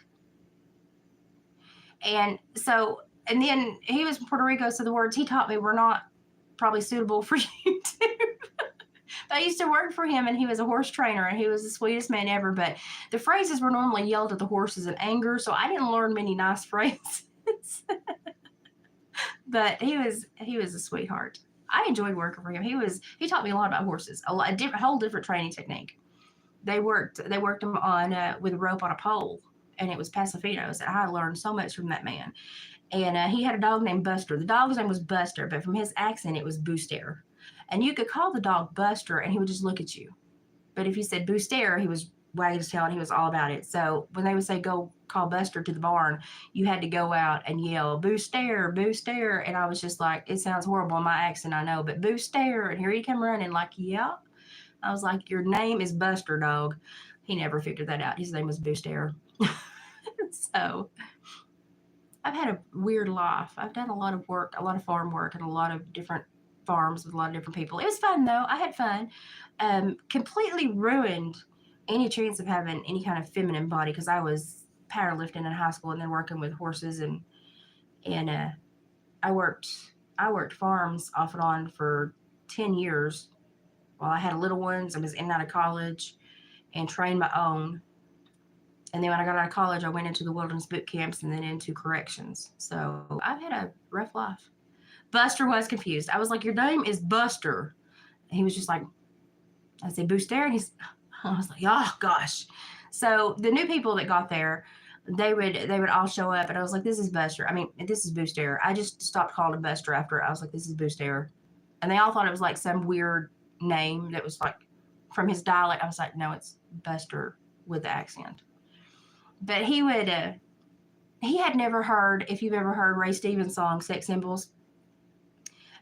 S1: And then he was from Puerto Rico, so the words he taught me were not probably suitable for YouTube. I used to work for him, and he was a horse trainer, and he was the sweetest man ever. But the phrases were normally yelled at the horses in anger, so I didn't learn many nice phrases. But he was a sweetheart. I enjoyed working for him. He taught me a lot about horses, a whole different training technique. They worked him on with a rope on a pole, and it was Pasafinos. And I learned so much from that man. And he had a dog named Buster. The dog's name was Buster, but from his accent, it was Booster. And you could call the dog Buster, and he would just look at you. But if you said Booster, he was wagging his tail, and he was all about it. So when they would say, go call Buster to the barn, you had to go out and yell, Booster, Booster. And I was just like, it sounds horrible in my accent, I know, but Booster. And here he come running like, yeah. I was like, your name is Buster, dog. He never figured that out. His name was Booster. So I've had a weird life. I've done a lot of work, a lot of farm work, and a lot of different farms with a lot of different people. It was fun, though. I had fun. Completely ruined any chance of having any kind of feminine body because I was powerlifting in high school and then working with horses, and I worked farms off and on for 10 years while I had little ones. I was in and out of college and trained my own. And then when I got out of college, I went into the wilderness boot camps and then into corrections. So I've had a rough life. Buster was confused. I was like, your name is Buster. And he was just like, I said, Booster. And I was like, oh gosh. So the new people that got there, they would all show up, and I was like, this is Buster. I mean, this is Booster. I just stopped calling him Buster after I was like, this is Booster. And they all thought it was like some weird name that was like from his dialect. I was like, no, it's Buster with the accent. But he had never heard, if you've ever heard Ray Stevens' song, Sex Symbols.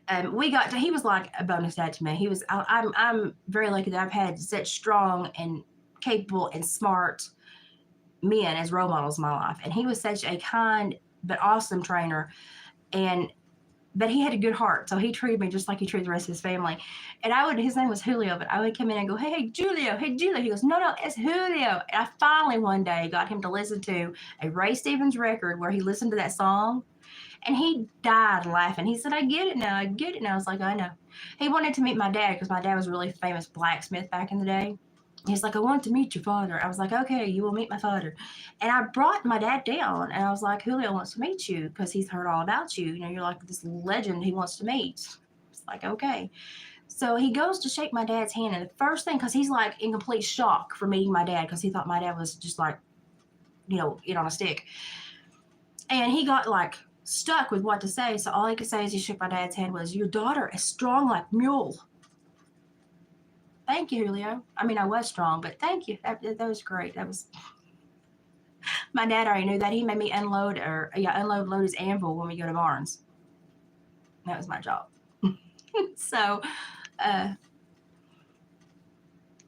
S1: He was like a bonus dad to me. I'm very lucky that I've had such strong and capable and smart men as role models in my life. And he was such a kind but awesome trainer. But he had a good heart. So he treated me just like he treated the rest of his family. And his name was Julio, but I would come in and go, hey, Julio, hey, Julio. He goes, no, it's Julio. And I finally one day got him to listen to a Ray Stevens record where he listened to that song. And he died laughing. He said, I get it now. I was like, I know. He wanted to meet my dad because my dad was a really famous blacksmith back in the day. He's like, I want to meet your father. I was like, okay, you will meet my father. And I brought my dad down, and I was like, Julio wants to meet you because he's heard all about you. You know, you're like this legend he wants to meet. It's like, okay. So he goes to shake my dad's hand, and the first thing, because he's like in complete shock for meeting my dad because he thought my dad was just like, you know, it on a stick. And he got like stuck with what to say. So all he could say as he shook my dad's hand was, your daughter is strong like mule. Thank you, Julio. I mean, I was strong, but thank you. That was great. That was my dad already knew that. He made me load his anvil when we go to Barnes. That was my job. So, uh,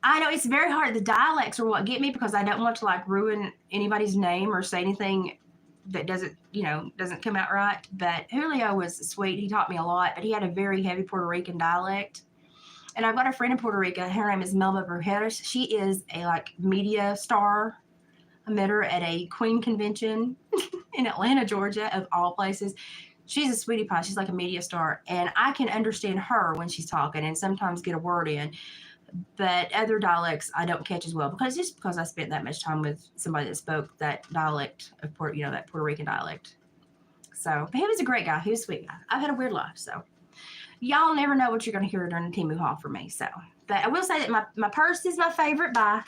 S1: I know it's very hard. The dialects are what get me because I don't want to like ruin anybody's name or say anything that doesn't come out right. But Julio was sweet. He taught me a lot, but he had a very heavy Puerto Rican dialect. And I've got a friend in Puerto Rico. Her name is Melba Berjeras. She is a like media star. I met her at a Queen convention in Atlanta, Georgia, of all places. She's a sweetie pie. She's like a media star, and I can understand her when she's talking and sometimes get a word in. But other dialects I don't catch as well because I spent that much time with somebody that spoke that dialect of that Puerto Rican dialect. So, but he was a great guy. He was a sweet guy. I've had a weird life, so y'all never know what you're going to hear during the Temu haul from me. So, but I will say that my purse is my favorite buy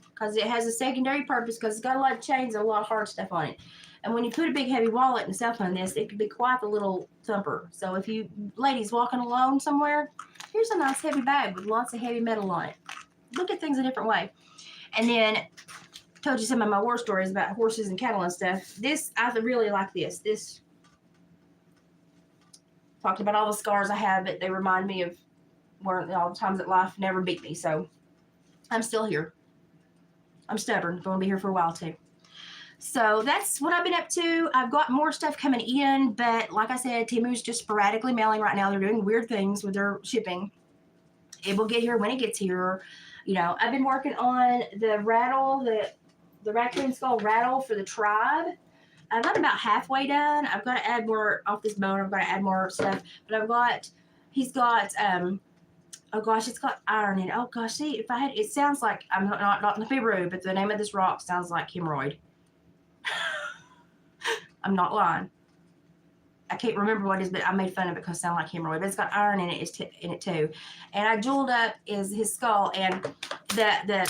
S1: because it has a secondary purpose because it's got a lot of chains and a lot of hard stuff on it. And when you put a big heavy wallet and cell phone in this, it can be quite a little thumper. So if you ladies walking alone somewhere, here's a nice heavy bag with lots of heavy metal on it. Look at things a different way. And then told you some of my war stories about horses and cattle and stuff. This, I really like this. This talked about all the scars I have, but they remind me of all the times that life never beat me. So I'm still here. I'm stubborn. Going to be here for a while too. So that's what I've been up to. I've got more stuff coming in, but like I said, Temu's just sporadically mailing right now. They're doing weird things with their shipping. It will get here when it gets here. I've been working on the rattle, the raccoon skull rattle for the tribe. I've got about halfway done. I've got to add more off this bone. I've got to add more stuff. But he's got, oh gosh, it's got iron in it. Oh gosh, see, it sounds like, I'm not to be rude, but the name of this rock sounds like hemorrhoid. I'm not lying. I can't remember what it is, but I made fun of it because it sounded like hemorrhoid. But it's got iron in it too. And I jeweled up his skull, and the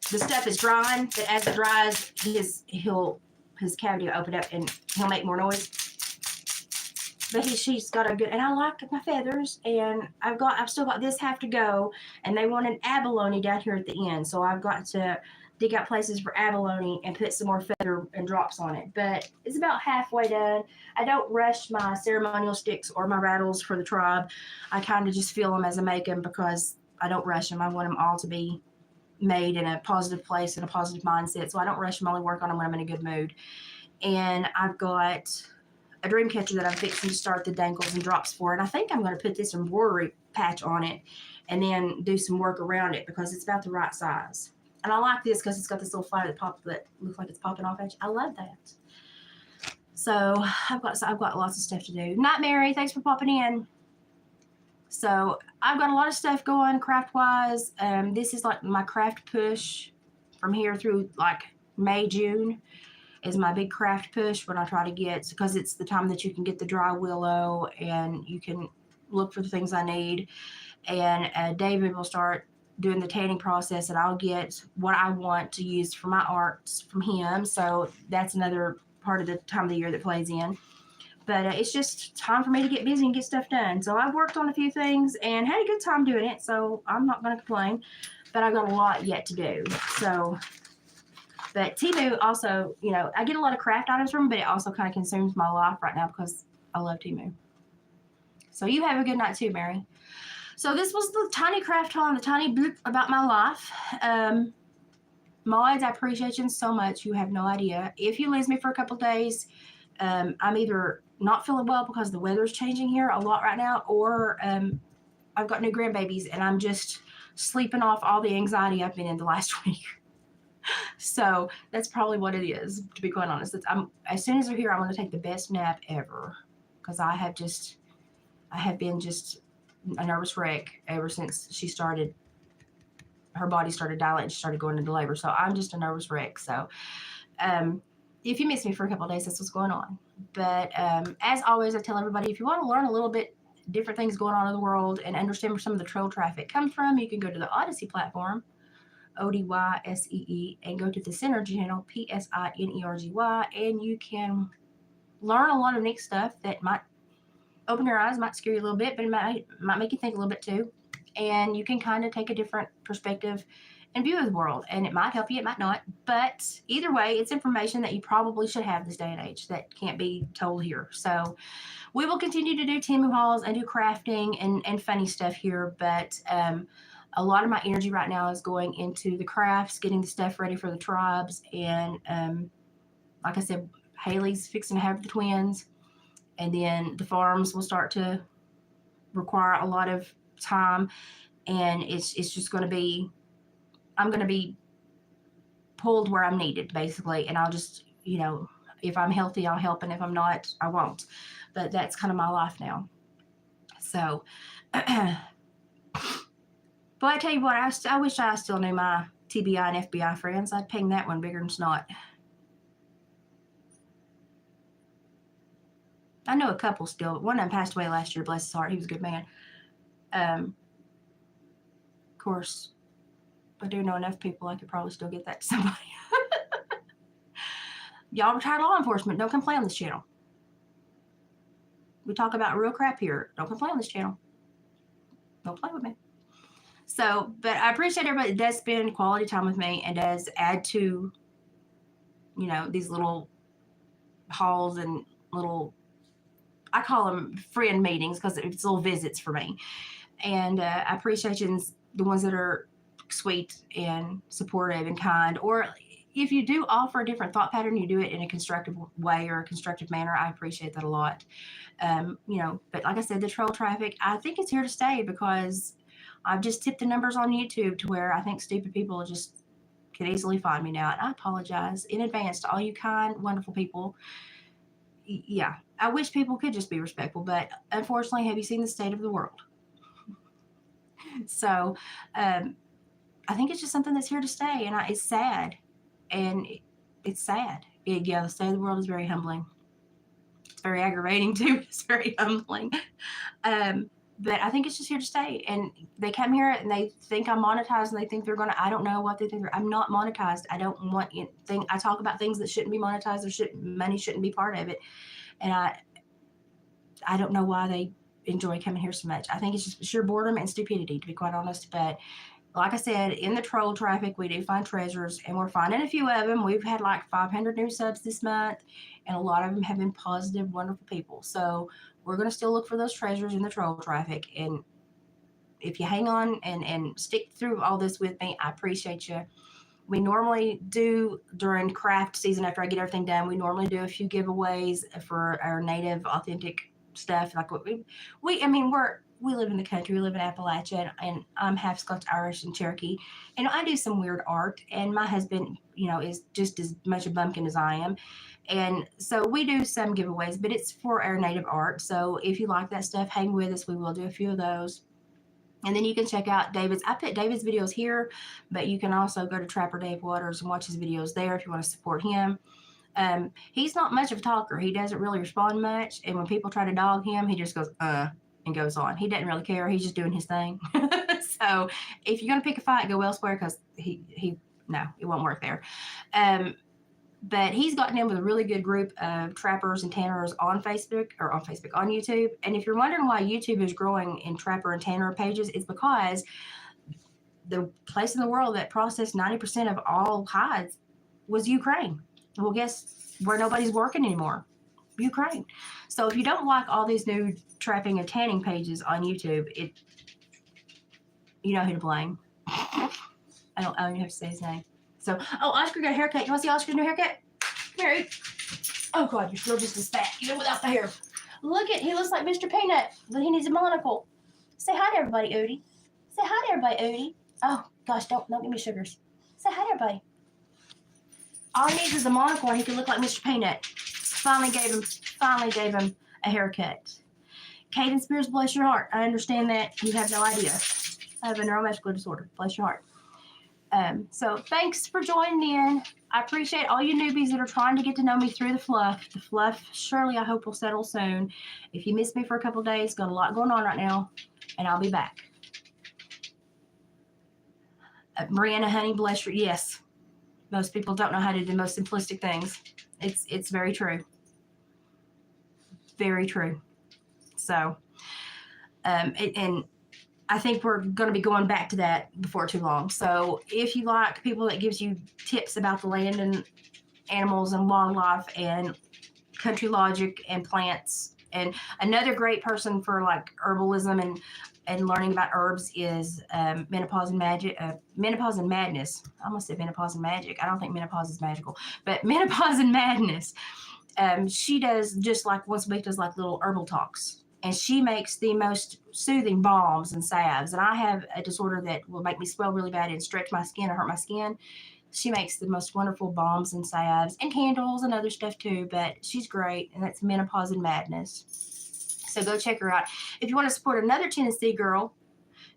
S1: stuff is drying. But as it dries, his cavity will open up and he'll make more noise. But she's got a good, and I like my feathers, and I've still got this half to go, and they want an abalone down here at the end, so I've got to dig out places for abalone and put some more feather and drops on it. But it's about halfway done. I don't rush my ceremonial sticks or my rattles for the tribe. I kind of just feel them as I make them because I don't rush them. I want them all to be made in a positive place and a positive mindset, so I don't rush them. I only work on them when I'm in a good mood. And I've got a dream catcher that I'm fixing to start the dangles and drops for. And I think I'm going to put this embroidery patch on it and then do some work around it because it's about the right size. And I like this because it's got this little fire that looks like it's popping off edge. I love that. So I've got lots of stuff to do. Not Mary, thanks for popping in. So I've got a lot of stuff going craft wise. This is like my craft push from here through like May, June is my big craft push when I try to get, because it's the time that you can get the dry willow and you can look for the things I need. And David will start doing the tanning process, and I'll get what I want to use for my arts from him. So that's another part of the time of the year that plays in. But it's just time for me to get busy and get stuff done. So I've worked on a few things and had a good time doing it. So I'm not going to complain, but I've got a lot yet to do. So, but Temu also, I get a lot of craft items from him, but it also kind of consumes my life right now because I love Temu. So you have a good night too, Mary. So this was the tiny craft haul and the tiny blip about my life. Mods, I appreciate you so much. You have no idea. If you lose me for a couple days, I'm either not feeling well because the weather's changing here a lot right now, or I've got new grandbabies and I'm just sleeping off all the anxiety I've been in the last week. So that's probably what it is, to be quite honest. As soon as they're here, I'm going to take the best nap ever because I have been just a nervous wreck ever since her body started dilating, she started going into labor. So I'm just a nervous wreck. So if you miss me for a couple of days, that's what's going on. But as always, I tell everybody, if you want to learn a little bit different things going on in the world and understand where some of the trail traffic comes from, you can go to the Odyssey platform, ODYSEE, and go to the Synergy channel, PSINERGY, and you can learn a lot of neat stuff that might open your eyes, might scare you a little bit, but it might make you think a little bit too. and you can kind of take a different perspective and view of the world. And it might help you, it might not. But either way, it's information that you probably should have this day and age that can't be told here. So we will continue to do Temu hauls and do crafting and funny stuff here. But a lot of my energy right now is going into the crafts, getting the stuff ready for the tribes. And like I said, Haley's fixing to have the twins. And then the farms will start to require a lot of time. And it's just going to be, I'm going to be pulled where I'm needed, basically. And I'll just, if I'm healthy, I'll help. And if I'm not, I won't. But that's kind of my life now. So, but I tell you what, I wish I still knew my TBI and FBI friends. I'd ping that one bigger than snot. I know a couple still. One of them passed away last year, bless his heart. He was a good man. Of course, I do know enough people I could probably still get that to somebody. Y'all retired law enforcement, don't come play on this channel. We talk about real crap here. Don't come play on this channel. Don't play with me. So, but I appreciate everybody that does spend quality time with me and does add to, these little hauls and little, I call them friend meetings because it's little visits for me. And I appreciate you, the ones that are sweet and supportive and kind. Or if you do offer a different thought pattern, you do it in a constructive way or a constructive manner. I appreciate that a lot. But like I said, the troll traffic, I think it's here to stay because I've just tipped the numbers on YouTube to where I think stupid people just can easily find me now. And I apologize in advance to all you kind, wonderful people. Yeah, I wish people could just be respectful, but unfortunately, have you seen the state of the world? So I think it's just something that's here to stay, and it's sad. And it's sad. The state of the world is very humbling. It's very aggravating, too. It's very humbling. But I think it's just here to stay. And they come here and they think I'm monetized and they think they're going to, I don't know what they think. I'm not monetized. I don't want anything. I talk about things that shouldn't be monetized. Money shouldn't be part of it. And I don't know why they enjoy coming here so much. I think it's just sheer boredom and stupidity, to be quite honest. But like I said, in the troll traffic, we do find treasures, and we're finding a few of them. We've had like 500 new subs this month, and a lot of them have been positive, wonderful people. So we're going to still look for those treasures in the troll traffic. And if you hang on and stick through all this with me, I appreciate you. We normally do during craft season, after I get everything done, we normally do a few giveaways for our native, authentic stuff. Like we live in the country, we live in Appalachia, and I'm half Scotch Irish and Cherokee. And I do some weird art, and my husband, is just as much a bumpkin as I am. And so we do some giveaways, but it's for our native art. So if you like that stuff, hang with us. We will do a few of those. And then you can check out David's. I put David's videos here, but you can also go to Trapper Dave Waters and watch his videos there if you want to support him. He's not much of a talker. He doesn't really respond much. And when people try to dog him, he just goes, and goes on. He doesn't really care. He's just doing his thing. So if you're going to pick a fight, go elsewhere because no, it won't work there. But he's gotten in with a really good group of trappers and tanners on YouTube. And if you're wondering why YouTube is growing in trapper and tanner pages, it's because the place in the world that processed 90% of all hides was Ukraine. Well, guess where nobody's working anymore? Ukraine. So if you don't like all these new trapping and tanning pages on YouTube, you know who to blame. I don't even have to say his name. So, Oscar got a haircut. You want to see Oscar's new haircut? Here. Oh, God, you're still just as fat, even without the hair. He looks like Mr. Peanut, but he needs a monocle. Say hi to everybody, Odie. Say hi to everybody, Odie. Oh, gosh, don't give me sugars. Say hi to everybody. All he needs is a monocle, and he can look like Mr. Peanut. Finally gave him a haircut. Caden Spears, bless your heart. I understand that. You have no idea. I have a neuromuscular disorder. Bless your heart. So thanks for joining in. I appreciate all you newbies that are trying to get to know me through the fluff. The fluff, surely I hope will settle soon. If you missed me for a couple of days, got a lot going on right now, and I'll be back. Mariana, honey, bless you. Yes, most people don't know how to do the most simplistic things. It's very true. Very true. So, and I think we're going to be going back to that before too long. So if you like people that gives you tips about the land and animals and wildlife and country logic and plants, and another great person for like herbalism and learning about herbs is menopause and magic, menopause and madness. I almost said menopause and magic. I don't think menopause is magical, but menopause and madness. She does just like once a week, does like little herbal talks, and she makes the most soothing balms and salves. And I have a disorder that will make me swell really bad and stretch my skin or hurt my skin. She makes the most wonderful balms and salves and candles and other stuff too, but she's great, and that's Menopause and Madness. So go check her out. If you want to support another Tennessee girl,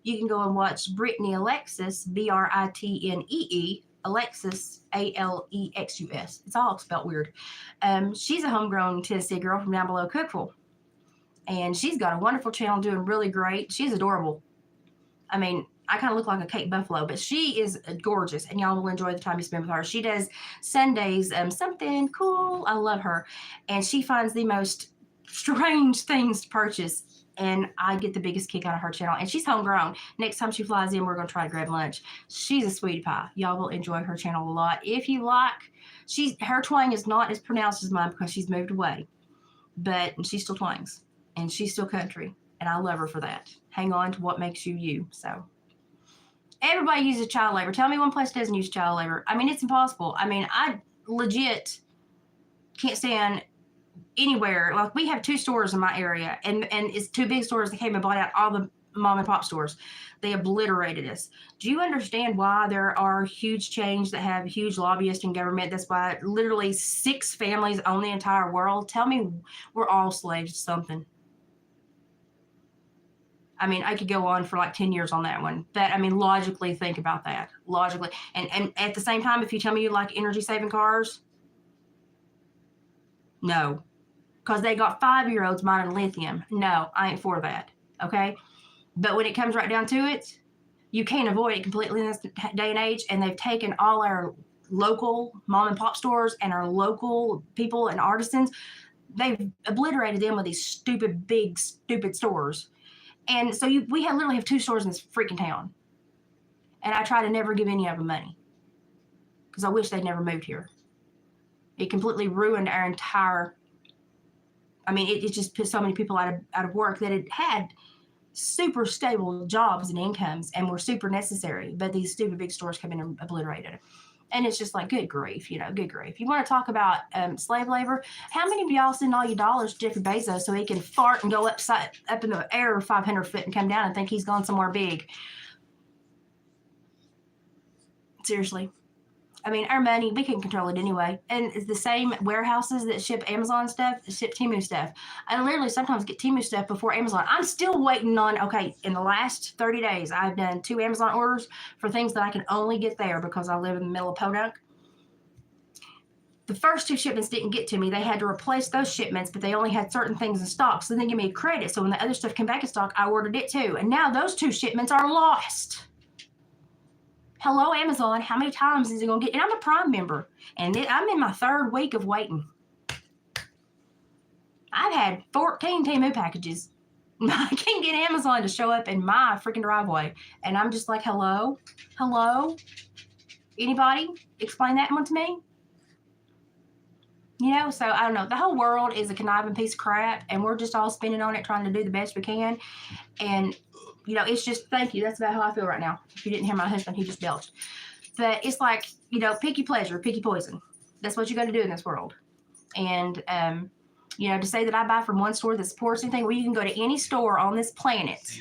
S1: you can go and watch Brittany Alexis, Britnee, Alexis, Alexus. It's all spelled weird. She's a homegrown Tennessee girl from down below Cookville, and she's got a wonderful channel doing really great. She's adorable. I mean, I kind of look like a Cape Buffalo, but she is gorgeous, and y'all will enjoy the time you spend with her. She does Sundays, something cool. I love her, and she finds the most strange things to purchase, and I get the biggest kick out of her channel. And she's homegrown. Next time she flies in, we're going to try to grab lunch. She's a sweetie pie. Y'all will enjoy her channel a lot. If you like, her twang is not as pronounced as mine because she's moved away, but she still twangs, and she's still country, and I love her for that. Hang on to what makes you you. So everybody uses child labor. Tell me one place doesn't use child labor. I mean, it's impossible. I mean, I legit can't stand anywhere. Like, we have 2 stores in my area, and it's 2 big stores that came and bought out all the mom and pop stores. They obliterated us. Do you understand why there are huge chains that have huge lobbyists in government? That's why literally 6 families own the entire world. Tell me we're all slaves to something. I mean, I could go on for like 10 years on that one. But I mean, logically think about that. Logically. And at the same time, if you tell me you like energy saving cars, no. Because they got 5-year-olds mining lithium. No, I ain't for that. Okay? But when it comes right down to it, you can't avoid it completely in this day and age. And they've taken all our local mom and pop stores and our local people and artisans, they've obliterated them with these stupid, big, stupid stores. And so we literally have 2 stores in this freaking town. And I try to never give any of them money because I wish they'd never moved here. It completely ruined our entire, I mean, it just put so many people out of work that had super stable jobs and incomes and were super necessary. But these stupid big stores come in and obliterated it. And it's just like, good grief, good grief. You want to talk about slave labor? How many of y'all send all your dollars to Jeffrey Bezos so he can fart and go up in the air 500 feet and come down and think he's gone somewhere big? Seriously. I mean, our money, we can control it anyway. And it's the same warehouses that ship Amazon stuff, ship Temu stuff. I literally sometimes get Temu stuff before Amazon. I'm still waiting on, okay, in the last 30 days, I've done 2 Amazon orders for things that I can only get there because I live in the middle of Podunk. The first 2 shipments didn't get to me. They had to replace those shipments, but they only had certain things in stock. So they give me a credit. So when the other stuff came back in stock, I ordered it too. And now those 2 shipments are lost. Hello, Amazon. How many times is it going to get? And I'm a Prime member, and I'm in my 3rd week of waiting. I've had 14 Temu packages. I can't get Amazon to show up in my freaking driveway. And I'm just like, hello? Hello? Anybody? Explain that one to me? So I don't know. The whole world is a conniving piece of crap, and we're just all spinning on it, trying to do the best we can. And it's just, thank you. That's about how I feel right now. If you didn't hear my husband, he just belched. But it's like, picky pleasure, picky poison. That's what you got to do in this world. And, to say that I buy from one store that supports anything, well, you can go to any store on this planet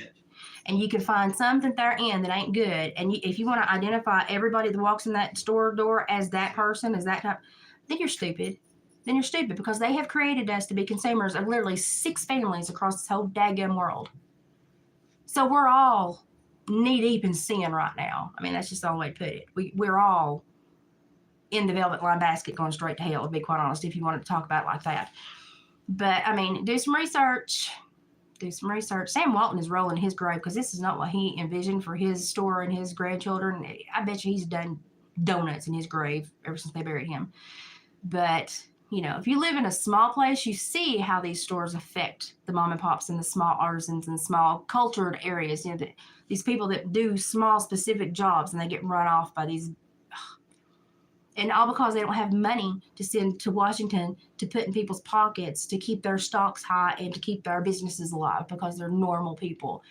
S1: and you can find something they're in that ain't good. And if you want to identify everybody that walks in that store door as that person, as that type, then you're stupid. Then you're stupid because they have created us to be consumers of literally 6 families across this whole daggum world. So we're all knee-deep in sin right now. I mean, that's just the only way to put it. We're all in the velvet line basket going straight to hell, to be quite honest, if you wanted to talk about it like that. But, I mean, do some research. Do some research. Sam Walton is rolling his grave because this is not what he envisioned for his store and his grandchildren. I bet you he's done donuts in his grave ever since they buried him. But if you live in a small place, you see how these stores affect the mom and pops and the small artisans and small cultured areas. These people that do small specific jobs and they get run off by these, and all because they don't have money to send to Washington to put in people's pockets to keep their stocks high and to keep their businesses alive because they're normal people.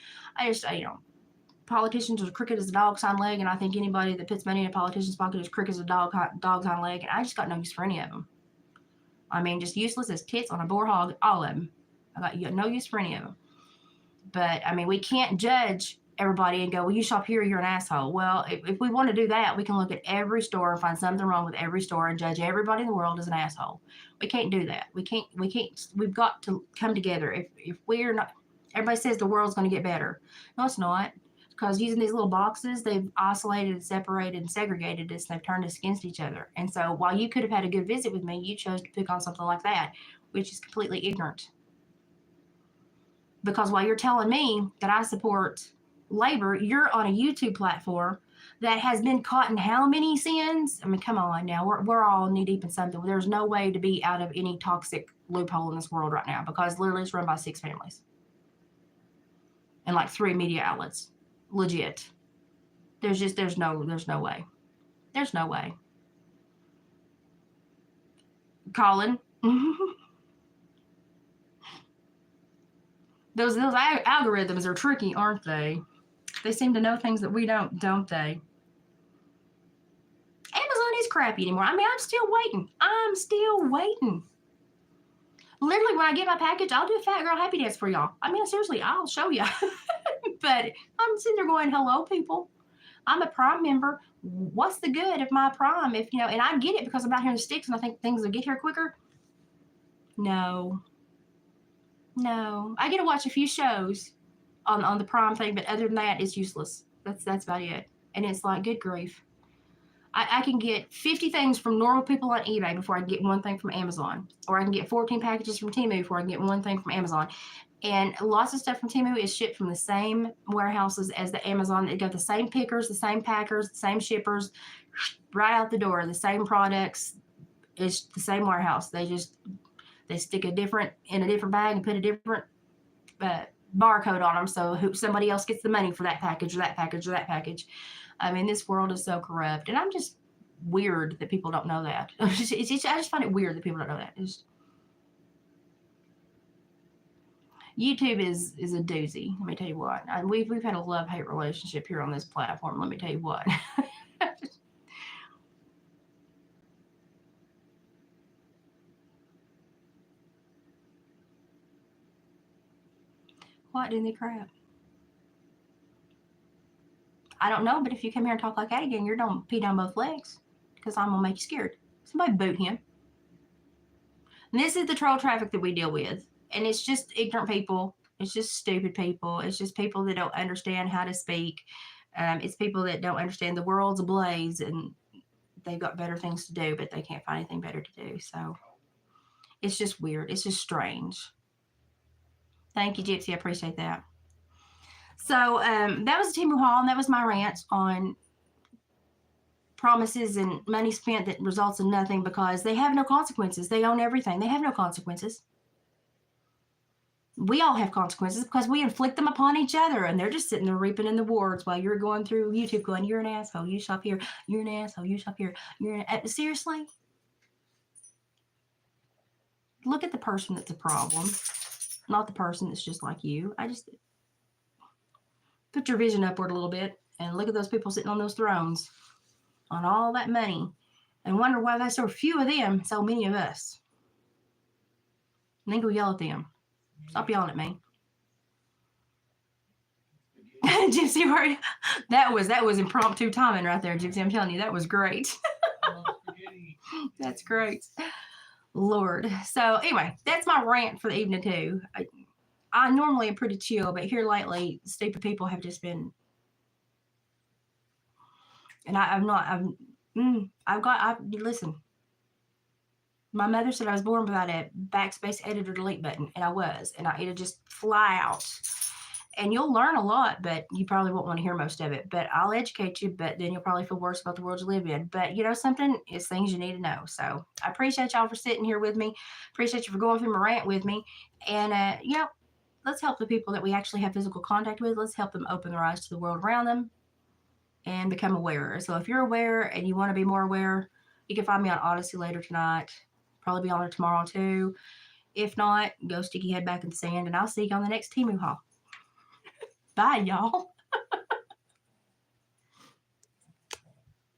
S1: Politicians are crooked as a dog's hind leg, and I think anybody that puts money in a politician's pocket is crooked as a dog's hind leg, and I just got no use for any of them. I mean, just useless as tits on a boar hog, all of them. I got no use for any of them. But, I mean, we can't judge everybody and go, well, you shop here, you're an asshole. Well, if we want to do that, we can look at every store and find something wrong with every store and judge everybody in the world as an asshole. We can't do that. We've got to come together. If we're not, everybody says the world's going to get better. No, it's not. Because using these little boxes, they've isolated and separated and segregated us, and they've turned us against each other. And so while you could have had a good visit with me, you chose to pick on something like that, which is completely ignorant. Because while you're telling me that I support labor, you're on a YouTube platform that has been caught in how many sins? I mean, come on now. We're all knee deep in something. There's no way to be out of any toxic loophole in this world right now because literally it's run by 6 families and like 3 media outlets. Legit. There's no way. There's no way. Colin. Those algorithms are tricky, aren't they? They seem to know things that we don't they? Amazon is crappy anymore. I mean, I'm still waiting. Literally, when I get my package, I'll do a fat girl happy dance for y'all. I mean, seriously, I'll show you. But I'm sitting there going, hello, people. I'm a Prime member. What's the good of my Prime? And I get it because I'm out here in the sticks and I think things will get here quicker. No. I get to watch a few shows on the Prime thing, but other than that, it's useless. That's about it. And it's like, good grief. I can get 50 things from normal people on eBay before I can get one thing from Amazon. Or I can get 14 packages from Temu before I can get one thing from Amazon. And lots of stuff from Temu is shipped from the same warehouses as the Amazon. They got the same pickers, the same packers, the same shippers, right out the door. The same products. It's the same warehouse. They stick in a different bag and put a different barcode on them so somebody else gets the money for that package or that package or that package. I mean, this world is so corrupt, and I'm just weird that people don't know that. I just find it weird that people don't know that. YouTube is a doozy. Let me tell you what. We've had a love-hate relationship here on this platform. Let me tell you what. What in the crap? I don't know, but if you come here and talk like that again, you're going to pee down both legs because I'm going to make you scared. Somebody boot him. And this is the troll traffic that we deal with. And it's just ignorant people. It's just stupid people. It's just people that don't understand how to speak. It's people that don't understand the world's ablaze and they've got better things to do, but they can't find anything better to do. So it's just weird. It's just strange. Thank you, Gypsy. I appreciate that. So that was a Temu haul, and that was my rant on promises and money spent that results in nothing because they have no consequences. They own everything. They have no consequences. We all have consequences because we inflict them upon each other, and they're just sitting there reaping in the rewards while you're going through YouTube going, you're an asshole, you shop here, you're an asshole, you shop here, seriously? Look at the person that's a problem, not the person that's just like you. I just put your vision upward a little bit and look at those people sitting on those thrones on all that money and wonder why there's so few of them, so many of us. And then go yell at them. Stop yelling at me. Gypsy, that was impromptu timing right there, Gypsy. I'm telling you, that was great. That's great. Lord. So anyway, that's my rant for the evening too. I normally am pretty chill, but here lately, stupid people have just been. And listen. My mother said I was born without a backspace editor delete button, and I was. And it'd just fly out. and you'll learn a lot, but you probably won't want to hear most of it. But I'll educate you, but then you'll probably feel worse about the world you live in. But you know something? It's things you need to know. So I appreciate y'all for sitting here with me. Appreciate you for going through my rant with me. And, let's help the people that we actually have physical contact with. Let's help them open their eyes to the world around them and become aware. So if you're aware and you want to be more aware, you can find me on Odyssey later tonight. Probably be on there tomorrow too. If not, go stick your head back in the sand, and I'll see you on the next Temu haul. Bye, y'all.